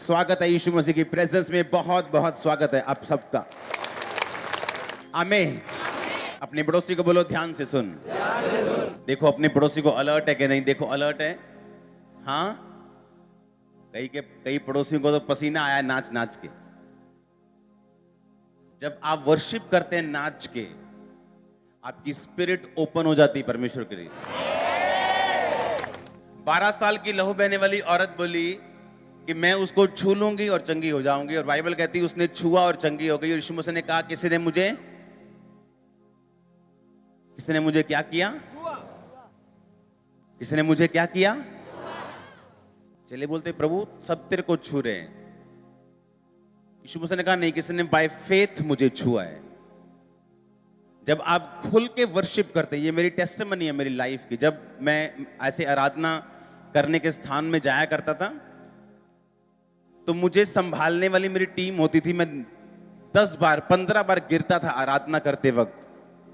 स्वागत है यीशु मसीह की प्रेजेंस में, बहुत बहुत स्वागत है आप सबका। आमीन। अपने पड़ोसी को बोलो ध्यान से सुन। देखो अपने पड़ोसी को अलर्ट है कि नहीं, देखो अलर्ट है। हाँ, कई पड़ोसियों को तो पसीना आया नाच नाच के। जब आप वर्शिप करते हैं नाच के, आपकी स्पिरिट ओपन हो जाती है परमेश्वर के लिए। 12 साल की लहू बहने वाली औरत बोली कि मैं उसको छू लूंगी और चंगी हो जाऊंगी, और बाइबल कहती है उसने छुआ और चंगी हो गई। और यीशु मसीह ने कहा किसी ने मुझे क्या किया? किसी ने मुझे क्या किया? चले बोलते प्रभु सब तेरे को छू रहे हैं। यीशु मसीह ने कहा नहीं, किसी ने बाय फेथ मुझे छुआ है। जब आप खुल के वर्शिप करते हैं, ये मेरी टेस्टिमनी है मेरी लाइफ की। जब मैं ऐसे आराधना करने के स्थान में जाया करता था तो मुझे संभालने वाली मेरी टीम होती थी। मैं 10 बार 15 बार गिरता था आराधना करते वक्त।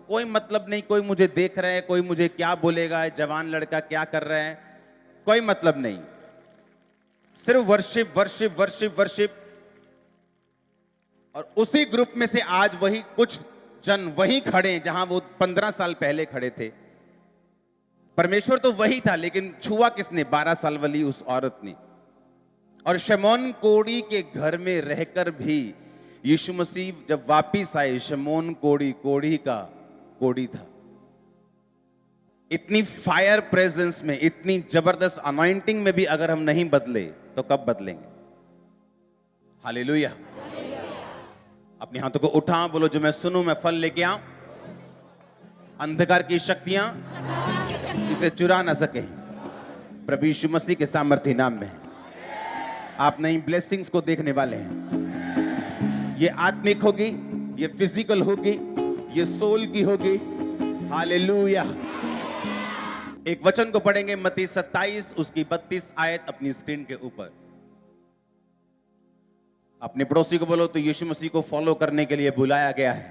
कोई मतलब नहीं, कोई मुझे देख रहा है, कोई मुझे क्या बोलेगा, जवान लड़का क्या कर रहा है, कोई मतलब नहीं। सिर्फ वर्शिप वर्शिप वर्शिप वर्शिप। और उसी ग्रुप में से आज वही कुछ जन वही खड़े हैं जहां वो 15 साल पहले खड़े थे। परमेश्वर तो वही था, लेकिन छुआ किसने? 12 साल वाली उस औरत ने। और शमौन कोड़ी के घर में रहकर भी यीशु मसीह जब वापिस आए, शमौन कोड़ी का कोड़ी था। इतनी फायर प्रेजेंस में, इतनी जबरदस्त अनॉइंटिंग में भी अगर हम नहीं बदले तो कब बदलेंगे? हालेलुया। अपने हाथों को उठा, बोलो जो मैं सुनूं मैं फल लेके आऊं। अंधकार की शक्तियां इसे चुरा ना सके, प्रभु यीशु मसीह के सामर्थ्य नाम में। आप नई ब्लेसिंग्स को देखने वाले हैं। ये आत्मिक होगी, ये फिजिकल होगी, ये सोल की होगी। हालेलुया। एक वचन को पढ़ेंगे, मत्ती 27 उसकी 32 आयत अपनी स्क्रीन के ऊपर। अपने पड़ोसी को बोलो तो यीशु मसीह को फॉलो करने के लिए बुलाया गया है।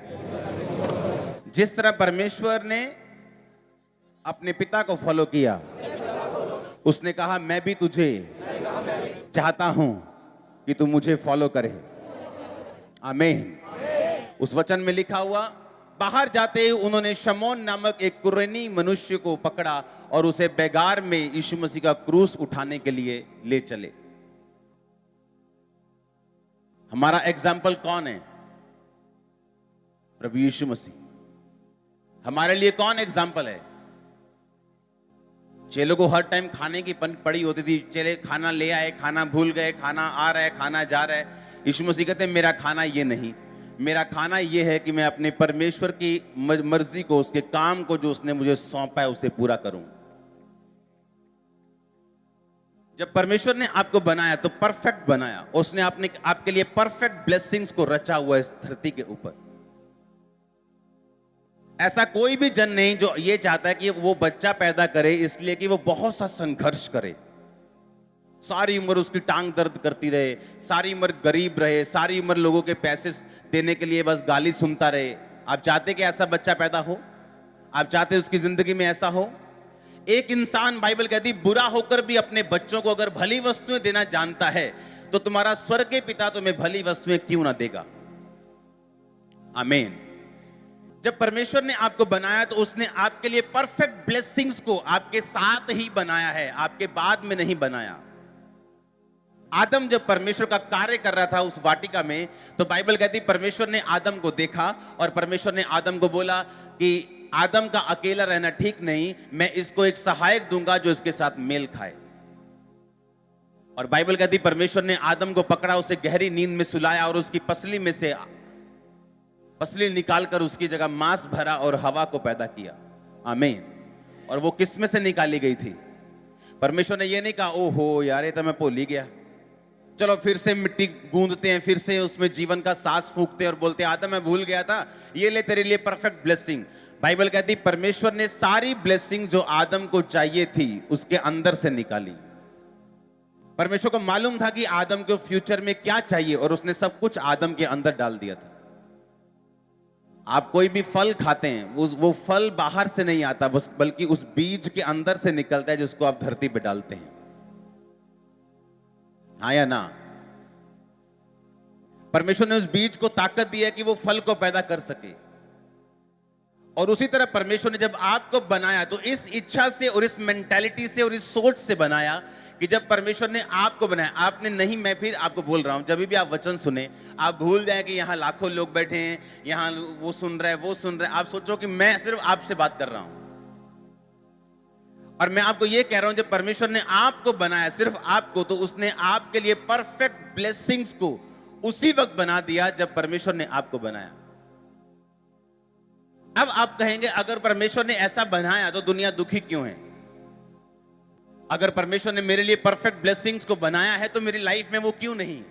जिस तरह परमेश्वर ने अपने पिता को फॉलो किया, उसने कहा मैं भी तुझे चाहता हूं कि तू मुझे फॉलो करे। आमीन। उस वचन में लिखा हुआ, बाहर जाते ही उन्होंने शमौन नामक एक कुरेनी मनुष्य को पकड़ा और उसे बेगार में यीशु मसीह का क्रूस उठाने के लिए ले चले। हमारा एग्जाम्पल कौन है? प्रभु यीशु मसीह। हमारे लिए कौन एग्जाम्पल है? चेलों को हर टाइम खाने की पड़ी होती थी। चेले खाना ले आए, खाना भूल गए, खाना आ रहा है, खाना जा रहा है। यीशु मसीह कहते हैं मेरा खाना ये नहीं, मेरा खाना ये है कि मैं अपने परमेश्वर की मर्जी को, उसके काम को जो उसने मुझे सौंपा है उसे पूरा करूं। जब परमेश्वर ने आपको बनाया तो परफेक्ट बनाया। उसने आपके लिए परफेक्ट ब्लेसिंग्स को रचा हुआ है इस धरती के ऊपर। ऐसा कोई भी जन नहीं जो ये चाहता है कि वो बच्चा पैदा करे इसलिए कि वो बहुत सा संघर्ष करे, सारी उम्र उसकी टांग दर्द करती रहे, सारी उम्र गरीब रहे, सारी उम्र लोगों के पैसे देने के लिए बस गाली सुनता रहे। आप चाहते कि ऐसा बच्चा पैदा हो? आप चाहते उसकी जिंदगी में ऐसा हो? एक इंसान, बाइबल कहती, बुरा होकर भी अपने बच्चों को अगर भली वस्तुएं देना जानता है तो तुम्हारा स्वर्गीय पिता तुम्हें भली वस्तुएं क्यों ना देगा? आमीन। जब परमेश्वर ने आपको बनाया तो उसने आपके लिए परफेक्ट ब्लेसिंग्स को आपके साथ ही बनाया है, आपके बाद में नहीं बनाया। आदम जब परमेश्वर का कार्य कर रहा था उस वाटिका में, तो बाइबल कहती परमेश्वर ने आदम को देखा और परमेश्वर ने आदम को बोला कि आदम का अकेला रहना ठीक नहीं, मैं इसको एक सहायक दूंगा जो इसके साथ मेल खाए। और बाइबल कहती परमेश्वर ने आदम को पकड़ा, उसे गहरी नींद में सुलाया और उसकी पसली में से पसली निकालकर उसकी जगह मांस भरा और हवा को पैदा किया। आमीन। और वो किस में से निकाली गई थी? परमेश्वर ने ये नहीं कहा ओहो यार ये तो मैं भूल ही गया, चलो फिर से मिट्टी गूंदते हैं, फिर से उसमें जीवन का सांस फूंकते हैं और बोलते हैं आदम मैं भूल गया था, ये ले तेरे लिए परफेक्ट ब्लेसिंग। बाइबल कहती परमेश्वर ने सारी ब्लेसिंग जो आदम को चाहिए थी उसके अंदर से निकाली। परमेश्वर को मालूम था कि आदम को फ्यूचर में क्या चाहिए और उसने सब कुछ आदम के अंदर डाल दिया था। आप कोई भी फल खाते हैं, वो फल बाहर से नहीं आता, बल्कि उस बीज के अंदर से निकलता है जिसको आप धरती पे डालते हैं। हाँ या ना? परमेश्वर ने उस बीज को ताकत दी है कि वो फल को पैदा कर सके। और उसी तरह परमेश्वर ने जब आपको बनाया तो इस इच्छा से और इस मेंटालिटी से और इस सोच से बनाया कि जब परमेश्वर ने आपको बनाया, आपने नहीं, मैं फिर आपको बोल रहा हूं, जब भी आप वचन सुने आप भूल जाए कि यहां लाखों लोग बैठे हैं, यहां वो सुन रहे हैं, वो सुन रहे हैं। आप सोचो कि मैं सिर्फ आपसे बात कर रहा हूं। और मैं आपको ये कह रहा हूं, जब परमेश्वर ने आपको बनाया, सिर्फ आपको, तो उसने आपके लिए परफेक्ट ब्लेसिंग्स को उसी वक्त बना दिया जब परमेश्वर ने आपको बनाया। अब आप कहेंगे अगर परमेश्वर ने ऐसा बनाया तो दुनिया दुखी क्यों है? अगर परमेश्वर ने मेरे लिए परफेक्ट ब्लेसिंग्स को बनाया है तो मेरी लाइफ में वो क्यों नहीं?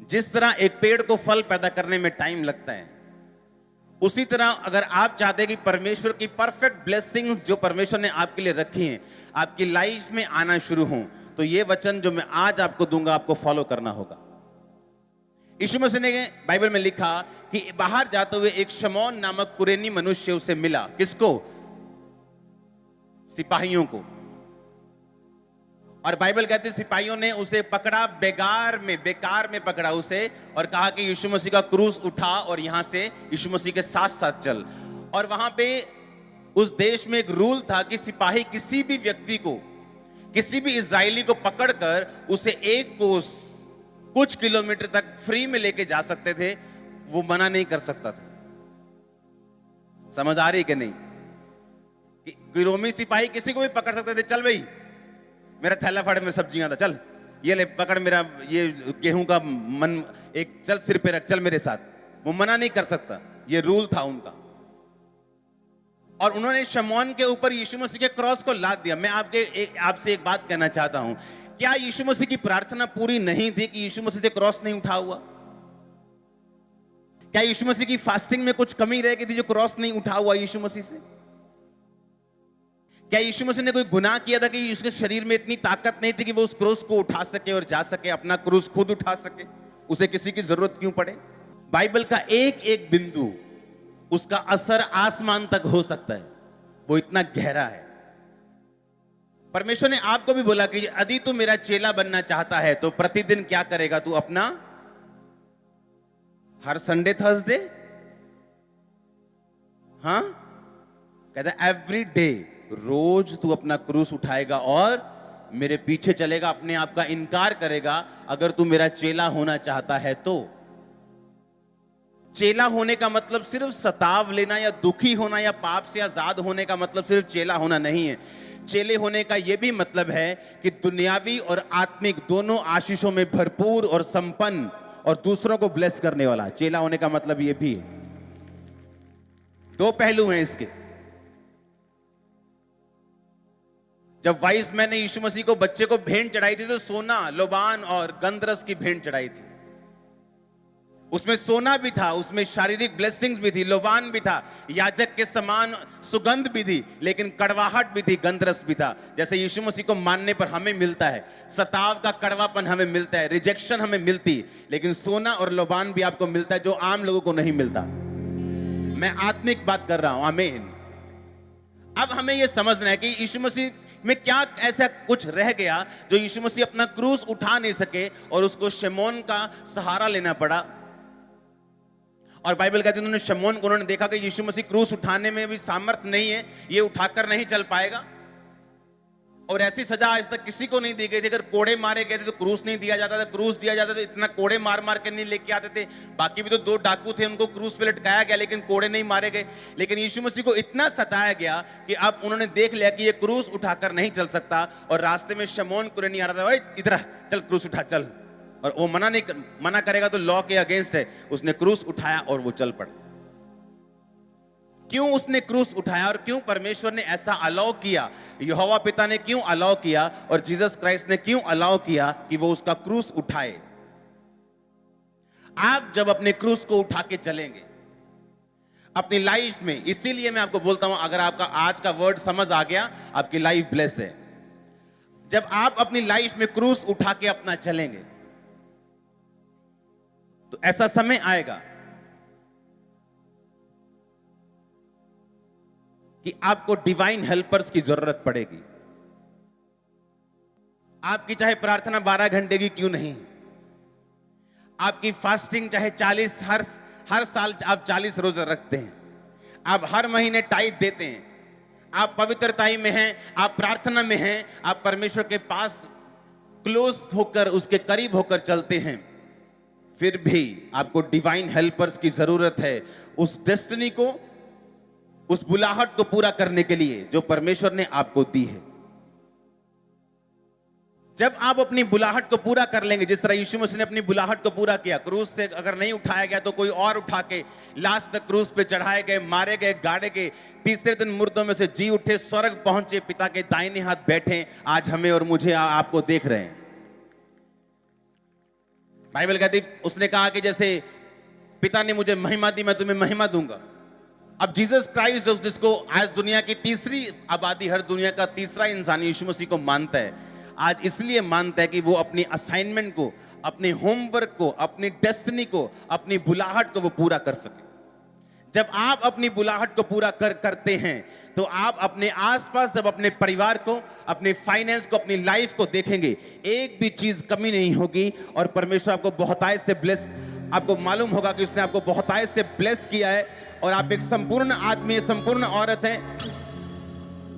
जिस तरह एक पेड़ को फल पैदा करने में टाइम लगता है, उसी तरह अगर आप चाहते हैं कि परमेश्वर की परफेक्ट ब्लेसिंग्स जो परमेश्वर ने आपके लिए रखी हैं आपकी लाइफ में आना शुरू हों, तो ये वचन जो मैं आज आपको दूंगा आपको फॉलो करना होगा। यीशु मसीह ने बाइबल में लिखा कि बाहर जाते हुए एक शमौन नामक कुरेनी मनुष्य उसे मिला। किसको? सिपाहियों को। और बाइबल कहती है सिपाहियों ने उसे पकड़ा, बेकार में पकड़ा उसे और कहा कि यीशु मसीह का क्रूस उठा और यहां से यीशु मसीह के साथ साथ चल। और वहां पे उस देश में एक रूल था कि सिपाही किसी भी व्यक्ति को, किसी भी इजरायली को पकड़कर उसे एक कोस कुछ किलोमीटर तक फ्री में लेके जा सकते थे, वो मना नहीं कर सकता था। समझ आ रही कि नहीं? कि रोमी सिपाही किसी को भी पकड़ सकते थे, चल भाई मेरा थैला फाड़ में सब्जियां था, चल ये ले पकड़ मेरा ये गेहूं का मन, एक चल सिर पे रख, चल मेरे साथ। वो मना नहीं कर सकता, ये रूल था उनका। और उन्होंने शमौन के ऊपर यीशु मसीह के क्रॉस को लाद दिया। मैं आपसे एक बात कहना चाहता हूं, क्या यीशु मसीह की प्रार्थना पूरी नहीं थी कि यीशु मसीह से क्रॉस नहीं उठा हुआ? क्या यीशु मसीह की फास्टिंग में कुछ कमी रह गई थी जो क्रॉस नहीं उठा हुआ यीशु मसीह से? क्या यीशु मसीह ने कोई गुनाह किया था कि उसके शरीर में इतनी ताकत नहीं थी कि वो उस क्रूस को उठा सके और जा सके, अपना क्रूस खुद उठा सके? उसे किसी की जरूरत क्यों पड़े? बाइबल का एक एक बिंदु, उसका असर आसमान तक हो सकता है, वो इतना गहरा है। परमेश्वर ने आपको भी बोला कि यदि तू मेरा चेला बनना चाहता है तो प्रतिदिन क्या करेगा? तू अपना हर संडे थर्सडे, हाँ कहता एवरी डे, रोज तू अपना क्रूस उठाएगा और मेरे पीछे चलेगा, अपने आप का इनकार करेगा अगर तू मेरा चेला होना चाहता है तो। चेला होने का मतलब सिर्फ सताव लेना या दुखी होना या पाप से आजाद होने का मतलब सिर्फ चेला होना नहीं है। चेले होने का यह भी मतलब है कि दुनियावी और आत्मिक दोनों आशीषों में भरपूर और संपन्न और दूसरों को ब्लेस करने वाला। चेला होने का मतलब यह भी है। दो पहलू हैं इसके। जब वाइस मैन ने यीशु मसीह को बच्चे को भेंट चढ़ाई थी तो सोना, लोबान और गंधरस की भेंट चढ़ाई थी। उसमें सोना भी था, उसमें शारीरिक ब्लेसिंग्स भी थी, लोबान भी था, याजक के समान सुगंध भी थी, लेकिन कड़वाहट भी थी, गंधरस भी था। जैसे यीशु मसीह को मानने पर हमें मिलता है, सताव का कड़वापन हमें मिलता है, रिजेक्शन हमें मिलती, लेकिन सोना और लोबान भी आपको मिलता है जो आम लोगों को नहीं मिलता। मैं आत्मिक बात कर रहा हूं, आमीन। अब हमें यह समझना है कि यीशु मसीह में क्या ऐसा कुछ रह गया जो यीशु मसीह अपना क्रूस उठा नहीं सके और उसको शमौन का सहारा लेना पड़ा। और बाइबल कहती है उन्होंने शमौन को, उन्होंने देखा कि यीशु मसीह क्रूस उठाने में भी सामर्थ्य नहीं है, ये उठाकर नहीं चल पाएगा। और ऐसी सजा आज तक किसी को नहीं दी गई थी। अगर कोड़े मारे गए थे तो क्रूस नहीं दिया जाता था, क्रूस दिया जाता तो इतना कोड़े मार मार के नहीं लेके आते थे। बाकी भी तो दो डाकू थे, उनको क्रूस पे लटकाया गया लेकिन कोड़े नहीं मारे गए। लेकिन यीशु मसीह को इतना सताया गया कि अब उन्होंने देख लिया कि ये क्रूस उठाकर नहीं चल सकता। और रास्ते में शमौन कुरेनी आ रहा था, ओए इधर चल क्रूस उठा चल, और वो मना करेगा तो लॉ के अगेंस्ट है। उसने क्रूस उठाया और वो चल पड़ा। क्यों उसने क्रूस उठाया और क्यों परमेश्वर ने ऐसा अलाउ किया? यहोवा पिता ने क्यों अलाउ किया और जीसस क्राइस्ट ने क्यों अलाउ किया कि वो उसका क्रूस उठाए? आप जब अपने क्रूस को उठा के चलेंगे अपनी लाइफ में, इसीलिए मैं आपको बोलता हूं, अगर आपका आज का वर्ड समझ आ गया, आपकी लाइफ ब्लेस है। जब आप अपनी लाइफ में क्रूस उठा के अपना चलेंगे तो ऐसा समय आएगा कि आपको डिवाइन हेल्पर्स की जरूरत पड़ेगी। आपकी चाहे प्रार्थना 12 घंटे की क्यों नहीं, आपकी फास्टिंग चाहे 40 हर साल आप 40 रोजा रखते हैं, आप हर महीने टाइट देते हैं, आप पवित्रताई में हैं, आप प्रार्थना में हैं, आप परमेश्वर के पास क्लोज होकर उसके करीब होकर चलते हैं, फिर भी आपको डिवाइन हेल्पर्स की जरूरत है उस डेस्टिनी को, उस बुलाहट को पूरा करने के लिए जो परमेश्वर ने आपको दी है। जब आप अपनी बुलाहट को पूरा कर लेंगे, जिस तरह यीशु मसीह ने अपनी बुलाहट को पूरा किया, क्रूस से अगर नहीं उठाया गया तो कोई और उठा के लास्ट तक क्रूस पे चढ़ाए गए, मारे गए, गाड़े गए, तीसरे दिन मुर्दों में से जी उठे, स्वर्ग पहुंचे, पिता के दाहिने हाथ बैठे, आज हमें और मुझे आपको देख रहे हैं। बाइबल कहती, उसने कहा कि जैसे पिता ने मुझे महिमा दी, मैं तुम्हें महिमा दूंगा। अब जीसस क्राइस्ट जिसको आज दुनिया की तीसरी आबादी, हर दुनिया का तीसरा इंसान यीशु मसीह को मानता है, आज इसलिए मानता है कि वो अपनी असाइनमेंट को, अपने होमवर्क को, अपनी डेस्टिनी को, अपनी बुलाहट को वो पूरा कर सके। जब आप अपनी बुलाहट को पूरा करते हैं तो आप अपने आसपास, जब अपने परिवार को, अपने फाइनेंस को, अपनी लाइफ को देखेंगे, एक भी चीज कमी नहीं होगी और परमेश्वर आपको बहुतायत से ब्लेस, आपको मालूम होगा कि उसने आपको बहुतायत से ब्लेस किया है और आप एक संपूर्ण आदमी, संपूर्ण औरत हैं।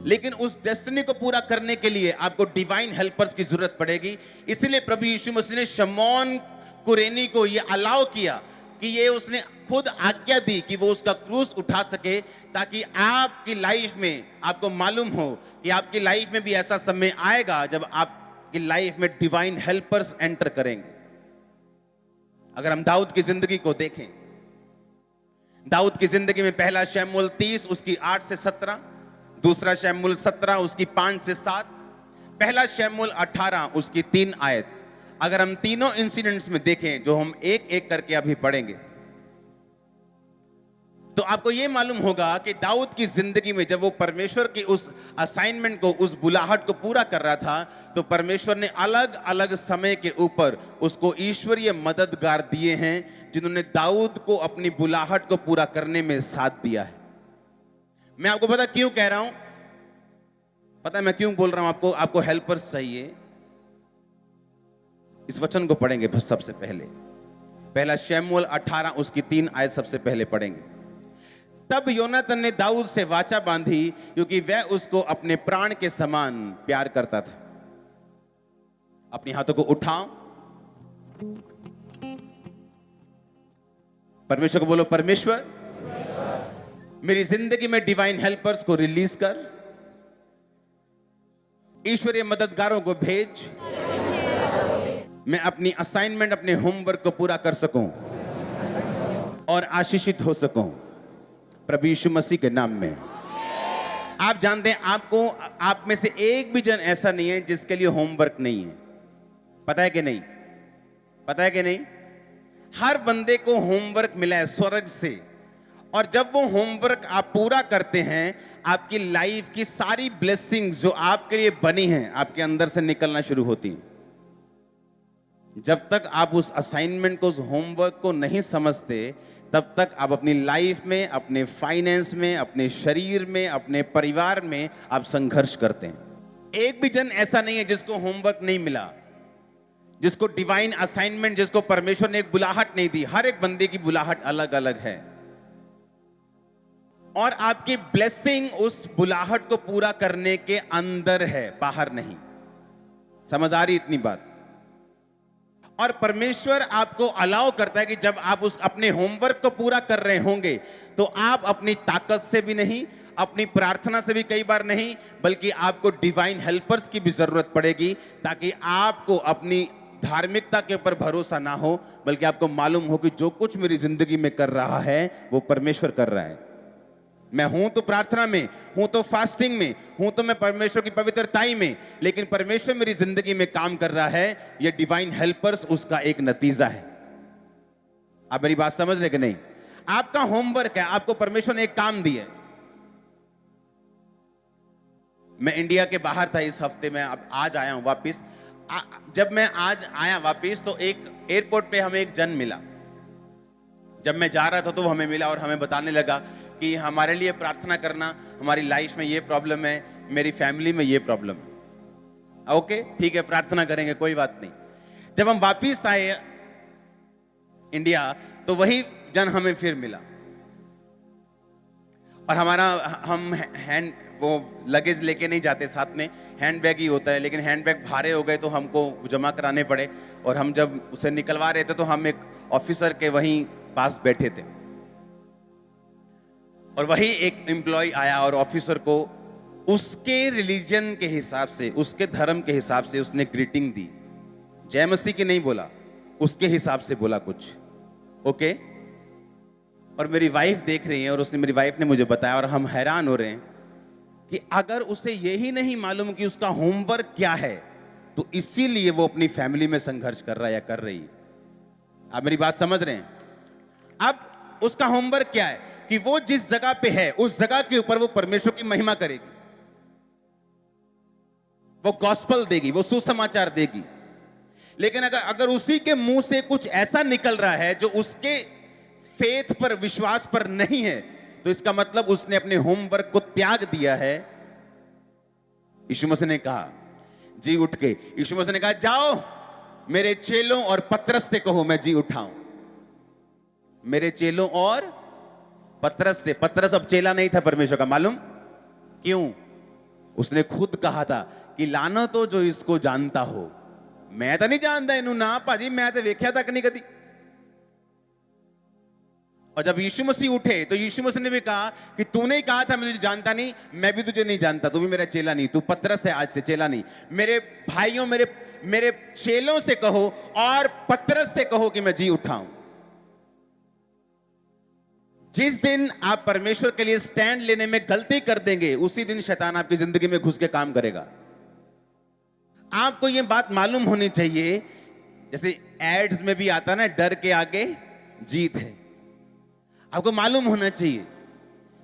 लेकिन उस डेस्टिनी को पूरा करने के लिए आपको डिवाइन हेल्पर्स की जरूरत पड़ेगी। इसलिए प्रभु यीशु मसीह ने शमौन कुरेनी को यह अलाउ किया कि ये उसने खुद आज्ञा दी कि वो उसका क्रूस उठा सके, ताकि आपकी लाइफ में आपको मालूम हो कि आपकी लाइफ में भी ऐसा समय आएगा जब आपकी लाइफ में डिवाइन हेल्पर्स एंटर करेंगे। अगर हम दाऊद की जिंदगी को देखें, दाऊद की जिंदगी में पहला शमूएल 30 उसकी 8 से 17, दूसरा शमूएल 17 उसकी 5 से 7, पहला शमूएल 18 उसकी 3 आयत। अगर हम तीनों इंसिडेंट्स में देखें, जो हम एक एक करके अभी पढ़ेंगे, तो आपको यह मालूम होगा कि दाऊद की जिंदगी में जब वो परमेश्वर की उस असाइनमेंट को, उस बुलाहट को पूरा कर रहा था, तो परमेश्वर ने अलग अलग समय के ऊपर उसको ईश्वरीय मददगार दिए हैं, जिन्होंने दाऊद को अपनी बुलाहट को पूरा करने में साथ दिया है। मैं आपको पता क्यों कह रहा हूं, पता है मैं क्यों बोल रहा हूं आपको, आपको हेल्पर्स चाहिए। इस वचन को पढ़ेंगे सबसे पहले, पहला शमूएल 18 उसकी 3 आयत सबसे पहले पढ़ेंगे। तब योनातान ने दाऊद से वाचा बांधी, क्योंकि वह उसको अपने प्राण के समान प्यार करता था। अपने हाथों को उठाओ, परमेश्वर को बोलो, परमेश्वर मेरी जिंदगी में डिवाइन हेल्पर्स को रिलीज कर, ईश्वरीय मददगारों को भेज, मैं अपनी असाइनमेंट, अपने होमवर्क को पूरा कर सकूं और आशीषित हो सकूं, प्रभु यीशु मसीह के नाम में। आप जानते हैं, आपको, आप में से एक भी जन ऐसा नहीं है जिसके लिए होमवर्क नहीं है। पता है कि नहीं? पता है कि नहीं? हर बंदे को होमवर्क मिला है स्वर्ग से, और जब वो होमवर्क आप पूरा करते हैं, आपकी लाइफ की सारी ब्लेसिंग्स जो आपके लिए बनी हैं आपके अंदर से निकलना शुरू होती हैं। जब तक आप उस असाइनमेंट को, उस होमवर्क को नहीं समझते, तब तक आप अपनी लाइफ में, अपने फाइनेंस में, अपने शरीर में, अपने परिवार में आप संघर्ष करते हैं। एक भी जन ऐसा नहीं है जिसको होमवर्क नहीं मिला, जिसको डिवाइन असाइनमेंट, जिसको परमेश्वर ने एक बुलाहट नहीं दी। हर एक बंदे की बुलाहट अलग अलग है, और आपकी ब्लेसिंग उस बुलाहट को पूरा करने के अंदर है, बाहर नहीं। समझ आ रही इतनी बात? और परमेश्वर आपको अलाउ करता है कि जब आप उस अपने होमवर्क को पूरा कर रहे होंगे, तो आप अपनी ताकत से भी नहीं, अपनी प्रार्थना से भी कई बार नहीं, बल्कि आपको डिवाइन हेल्पर्स की भी जरूरत पड़ेगी, ताकि आपको अपनी धार्मिकता के ऊपर भरोसा ना हो, बल्कि आपको मालूम हो कि जो कुछ मेरी जिंदगी में कर रहा है वो परमेश्वर कर रहा है। मैं हूं तो प्रार्थना में, हूं तो फास्टिंग में, हूं तो मैं परमेश्वर की पवित्रताई में, लेकिन परमेश्वर मेरी जिंदगी में काम कर रहा है। ये डिवाइन हेल्पर्स उसका एक नतीजा है। आप मेरी बात समझ रहे कि नहीं? आपका होमवर्क है, आपको परमेश्वर ने एक काम दिया है। मैं इंडिया के बाहर था इस हफ्ते में, अब आज आया हूं वापिस। जब मैं आज आया वापिस, तो एक एयरपोर्ट पे हमें एक जन मिला। जब मैं जा रहा था तो वो हमें मिला और हमें बताने लगा कि हमारे लिए प्रार्थना करना, हमारी लाइफ में ये प्रॉब्लम है, मेरी फैमिली में ये प्रॉब्लम है। ओके, ठीक है, प्रार्थना करेंगे, कोई बात नहीं। जब हम वापिस आए इंडिया, तो वही जन हमें फिर मिला। और हमारा हम हैंड वो लगेज लेके नहीं जाते, साथ में हैंड बैग ही होता है, लेकिन हैंड बैग भारे हो गए तो हमको जमा कराने पड़े। और हम जब उसे निकलवा रहे थे तो हम एक ऑफिसर के वहीं पास बैठे थे, और वही एक एम्प्लॉय आया और ऑफिसर को उसके रिलीजन के हिसाब से, उसके धर्म के हिसाब से उसने ग्रीटिंग दी। जय मसीह की नहीं बोला, उसके हिसाब से बोला कुछ, ओके। और मेरी वाइफ देख रही है, और उसने, मेरी वाइफ ने मुझे बताया, और हम हैरान हो रहे हैं कि अगर उसे यही नहीं मालूम कि उसका होमवर्क क्या है, तो इसीलिए वो अपनी फैमिली में संघर्ष कर रहा है या कर रही है। आप मेरी बात समझ रहे हैं? अब उसका होमवर्क क्या है कि वो जिस जगह पे है उस जगह के ऊपर वो परमेश्वर की महिमा करेगी, वो गॉस्पल देगी, वो सुसमाचार देगी। लेकिन अगर उसी के मुंह से कुछ ऐसा निकल रहा है जो उसके फेथ पर, विश्वास पर नहीं है, तो इसका मतलब उसने अपने होमवर्क को त्याग दिया है। यीशु मसीह ने कहा, जी उठ के, यीशु मसीह ने कहा, जाओ मेरे चेलों और पतरस से कहो मैं जी उठाऊं। मेरे चेलों और पतरस से। पतरस अब चेला नहीं था परमेश्वर का, मालूम क्यों? उसने खुद कहा था कि लानो तो जो इसको जानता हो। मैं तो नहीं जानता इनू ना भाजी, मैं तो वेख्या तक नहीं कदी। और जब यीशु मसीह उठे तो यीशु मसीह ने भी कहा कि तूने ही कहा था मैं तुझे जानता नहीं, मैं भी तुझे नहीं जानता, तू भी मेरा चेला नहीं, तू पतरस है आज से, चेला नहीं। मेरे भाइयों, मेरे चेलों से कहो और पतरस से कहो कि मैं जी उठाऊं। जिस दिन आप परमेश्वर के लिए स्टैंड लेने में गलती कर देंगे, उसी दिन शैतान आपकी जिंदगी में घुस के काम करेगा। आपको यह बात मालूम होनी चाहिए, जैसे एड्स में भी आता ना, डर के आगे जीत है। आपको मालूम होना चाहिए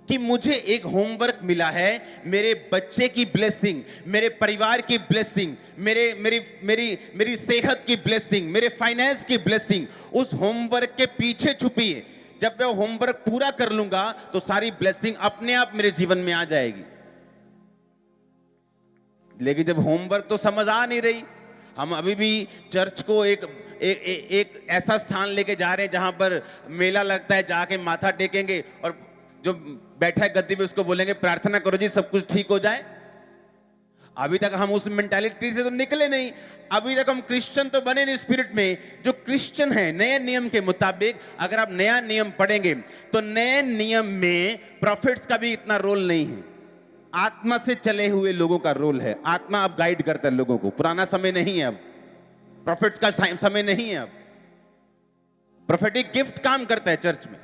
कि मुझे एक होमवर्क मिला है, मेरे बच्चे की ब्लेसिंग, मेरे परिवार की ब्लेसिंग, मेरी सेहत की ब्लेसिंग, मेरे फाइनेंस की ब्लेसिंग उस होमवर्क के पीछे छुपी है। जब मैं होमवर्क पूरा कर लूंगा तो सारी ब्लेसिंग अपने आप मेरे जीवन में आ जाएगी। लेकिन जब होमवर्क तो समझ आ नहीं रही, हम अभी भी चर्च को एक ऐसा स्थान लेके जा रहे हैं जहां पर मेला लगता है, जाके माथा टेकेंगे और जो बैठा है गद्दी पे उसको बोलेंगे प्रार्थना करो जी सब कुछ ठीक हो जाए। अभी तक हम उस मेंटालिटी से तो निकले नहीं। अभी तक हम क्रिश्चियन तो बने नहीं स्पिरिट में। जो क्रिश्चियन है नए नियम के मुताबिक, अगर आप नया नियम पढ़ेंगे तो नए नियम में प्रॉफिट्स का भी इतना रोल नहीं है, आत्मा से चले हुए लोगों का रोल है। आत्मा अब गाइड करता है लोगों को। पुराना समय नहीं है, अब प्रॉफिट्स का समय नहीं है। अब प्रोफेटिक गिफ्ट काम करता है चर्च में,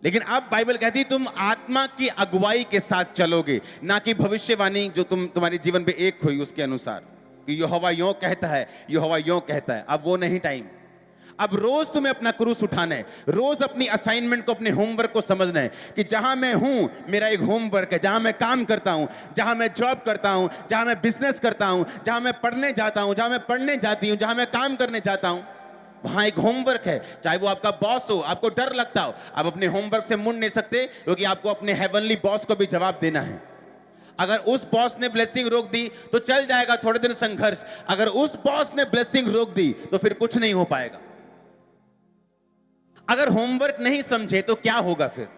लेकिन अब बाइबल कहती तुम आत्मा की अगुवाई के साथ चलोगे, ना कि भविष्यवाणी जो तुम्हारे जीवन पे एक हुई उसके अनुसार कि यहोवा यों कहता है, यहोवा यों कहता है। अब वो नहीं टाइम। अब रोज तुम्हें अपना क्रूस उठाना है, रोज अपनी असाइनमेंट को, अपने होमवर्क को समझना है कि जहां मैं हूं मेरा एक होमवर्क है, जहां मैं काम करता हूं, जहां मैं जॉब करता हूं, जहां मैं बिजनेस करता हूं, जहां मैं पढ़ने जाता हूं, जहां मैं पढ़ने जाती हूं, जहां मैं काम करने जाता हूं, वहां एक होमवर्क है। चाहे वो आपका बॉस हो, आपको डर लगता हो, आप अपने होमवर्क से मुड़ नहीं सकते, क्योंकि आपको अपने हेवनली बॉस को भी जवाब देना है। अगर उस बॉस ने ब्लेसिंग रोक दी तो चल जाएगा थोड़े दिन संघर्ष, अगर उस बॉस ने ब्लेसिंग रोक दी तो फिर कुछ नहीं हो पाएगा। अगर होमवर्क नहीं समझे तो क्या होगा फिर?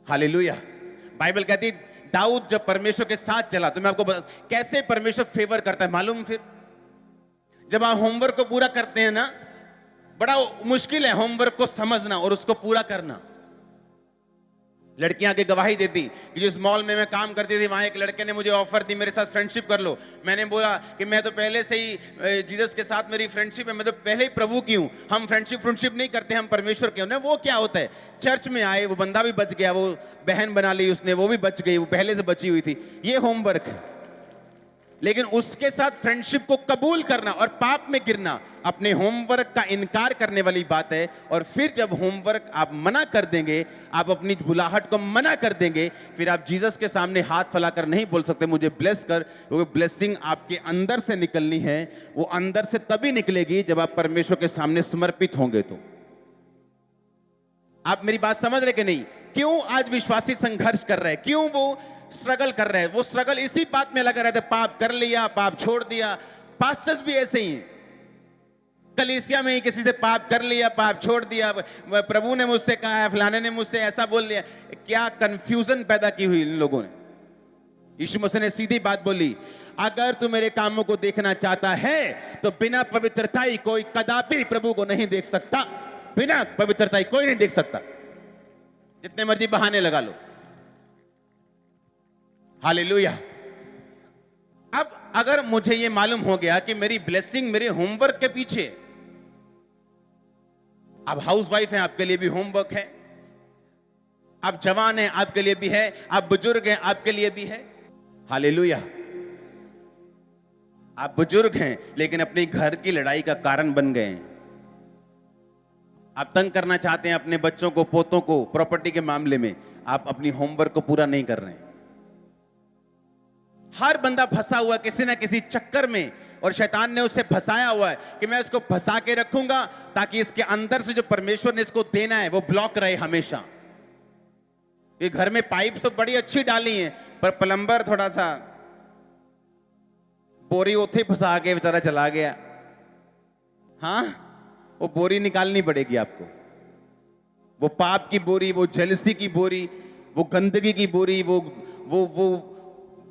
हालेलुया। बाइबल कहती दाऊद जब परमेश्वर के साथ चला, तो मैं आपको कैसे परमेश्वर फेवर करता है मालूम? फिर जब आप होमवर्क को पूरा करते हैं ना, बड़ा मुश्किल है होमवर्क को समझना और उसको पूरा करना। लड़कियां की गवाही देती कि जिस मॉल में मैं काम करती थी, वहां एक लड़के ने मुझे ऑफर दी मेरे साथ फ्रेंडशिप कर लो। मैंने बोला कि मैं तो पहले से ही जीसस के साथ मेरी फ्रेंडशिप है, मैं तो पहले ही प्रभु की हूं, हम फ्रेंडशिप नहीं करते, हम परमेश्वर के हैं। वो क्या होता है? चर्च में आए, वो बंदा भी बच गया, वो बहन बना ली उसने, वो भी बच गई, वो पहले से बची हुई थी। ये होमवर्क है। लेकिन उसके साथ फ्रेंडशिप को कबूल करना और पाप में गिरना अपने होमवर्क का इनकार करने वाली बात है। और फिर जब होमवर्क आप मना कर देंगे, आप अपनी बुलाहट को मना कर देंगे, फिर आप जीसस के सामने हाथ फैलाकर नहीं बोल सकते मुझे ब्लेस कर, क्योंकि ब्लेसिंग आपके अंदर से निकलनी है। वो अंदर से तभी निकलेगी जब आप परमेश्वर के सामने समर्पित होंगे। तो आप मेरी बात समझ रहे कि नहीं? क्यों आज विश्वासी संघर्ष कर रहे हैं? क्यों वो स्ट्रगल कर रहे हैं? वो स्ट्रगल इसी बात में लगा रहता है, पाप कर लिया, पाप छोड़ दिया। पास्टर्स भी ऐसे ही हैं। कलीसिया में ही किसी से पाप कर लिया, पाप छोड़ दिया, प्रभु ने मुझसे कहा है, फलाने ने मुझसे ऐसा बोल लिया। क्या कंफ्यूजन पैदा की हुई इन लोगों ने। यीशु मसीह ने सीधी बात बोली, अगर तू मेरे कामों को देखना चाहता है तो बिना पवित्रता ही कोई कदापि प्रभु को नहीं देख सकता। बिना पवित्रता ही कोई नहीं देख सकता, जितने मर्जी बहाने लगा लो। हालेलुया। अब अगर मुझे यह मालूम हो गया कि मेरी ब्लेसिंग मेरे होमवर्क के पीछे, आप हाउसवाइफ हैं, आपके लिए भी होमवर्क है, आप जवान हैं आपके लिए भी है, आप बुजुर्ग हैं आपके लिए भी है। हालेलुया। आप बुजुर्ग हैं लेकिन अपने घर की लड़ाई का कारण बन गए हैं। आप तंग करना चाहते हैं अपने बच्चों को, पोतों को प्रॉपर्टी के मामले में, आप अपनी होमवर्क को पूरा नहीं कर रहे हैं। हर बंदा फंसा हुआ किसी ना किसी चक्कर में, और शैतान ने उसे फंसाया हुआ है कि मैं इसको फंसा के रखूंगा ताकि इसके अंदर से जो परमेश्वर ने इसको देना है वो ब्लॉक रहे हमेशा। ये घर में पाइप तो बड़ी अच्छी डाली है, पर प्लम्बर थोड़ा सा बोरी उथे फंसा के बेचारा चला गया। हाँ, वो बोरी निकालनी पड़ेगी आपको, वो पाप की बोरी, वो जेलसी की बोरी, वो गंदगी की बोरी, वो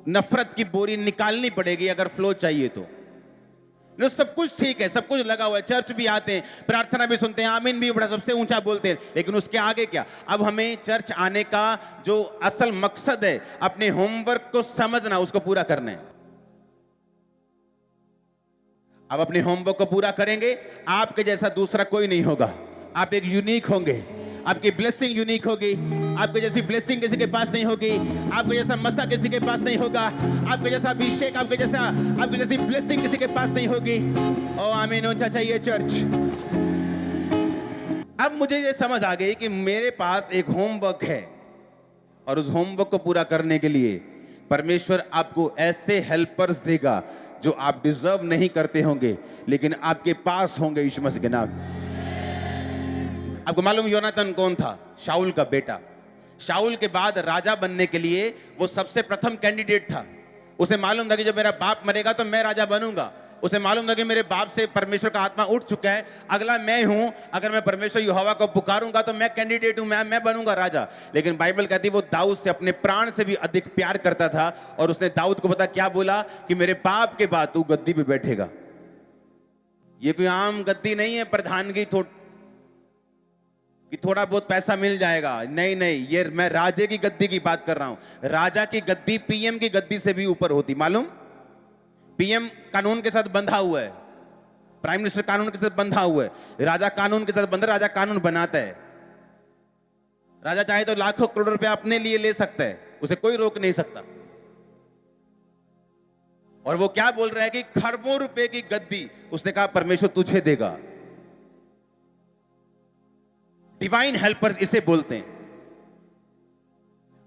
नफरत की बोरी निकालनी पड़ेगी अगर फ्लो चाहिए तो। सब कुछ ठीक है, सब कुछ लगा हुआ है, चर्च भी आते हैं, प्रार्थना भी सुनते हैं, आमीन भी बड़ा सबसे ऊंचा बोलते हैं, लेकिन उसके आगे क्या? अब हमें चर्च आने का जो असल मकसद है, अपने होमवर्क को समझना, उसको पूरा करना है। अब अपने होमवर्क को पूरा करेंगे, आपके जैसा दूसरा कोई नहीं होगा। आप एक यूनिक होंगे, आपकी ब्लेसिंग यूनिक होगी। आपके जैसी ब्लेसिंग किसी के पास नहीं होगी, आपके जैसा मसा किसी के पास नहीं होगा, आपके जैसा अभिषेक, आपके जैसी ब्लेसिंग किसी के पास नहीं होगी। ओ आमीन, ऊंचा चाहिए चर्च। अब मुझे ये समझ आ गई कि मेरे पास एक होमवर्क है, और उस होमवर्क को पूरा करने के लिए परमेश्वर आपको ऐसे हेल्पर्स देगा जो आप डिजर्व नहीं करते होंगे, लेकिन आपके पास होंगे यीशु मसीह के नाम। आपको मालूम योनातान कौन था? शाऊल का बेटा। शाऊल के बाद राजा बनने के लिए वो सबसे प्रथम कैंडिडेट था। उसे मालूम था कि जब मेरा बाप मरेगा तो मैं राजा बनूंगा। उसे मालूम था कि मेरे बाप से परमेश्वर का आत्मा उठ चुका है, अगला मैं हूं। अगर मैं परमेश्वर यहोवा को पुकारूंगा तो मैं कैंडिडेट हूं, मैं बनूंगा राजा। लेकिन बाइबल कहती है वो दाऊद से अपने प्राण से भी अधिक प्यार करता था, और उसने दाऊद को पता क्या बोला कि मेरे बाप के बाद तू गद्दी पे बैठेगा। ये कोई आम गद्दी नहीं है प्रधानगी कि थोड़ा बहुत पैसा मिल जाएगा। नहीं नहीं, ये मैं राजे की गद्दी की बात कर रहा हूं। राजा की गद्दी पीएम की गद्दी से भी ऊपर होती, मालूम? पीएम कानून के साथ बंधा हुआ है, प्राइम मिनिस्टर कानून के साथ बंधा हुआ है, राजा कानून के साथ बंधा। राजा कानून बनाता है। राजा चाहे तो लाखों करोड़ रुपया अपने लिए ले सकता है, उसे कोई रोक नहीं सकता। और वो क्या बोल रहा है कि खरबों रुपए की गद्दी उसने कहा परमेश्वर तुझे देगा। डिवाइन हेल्पर्स इसे बोलते हैं।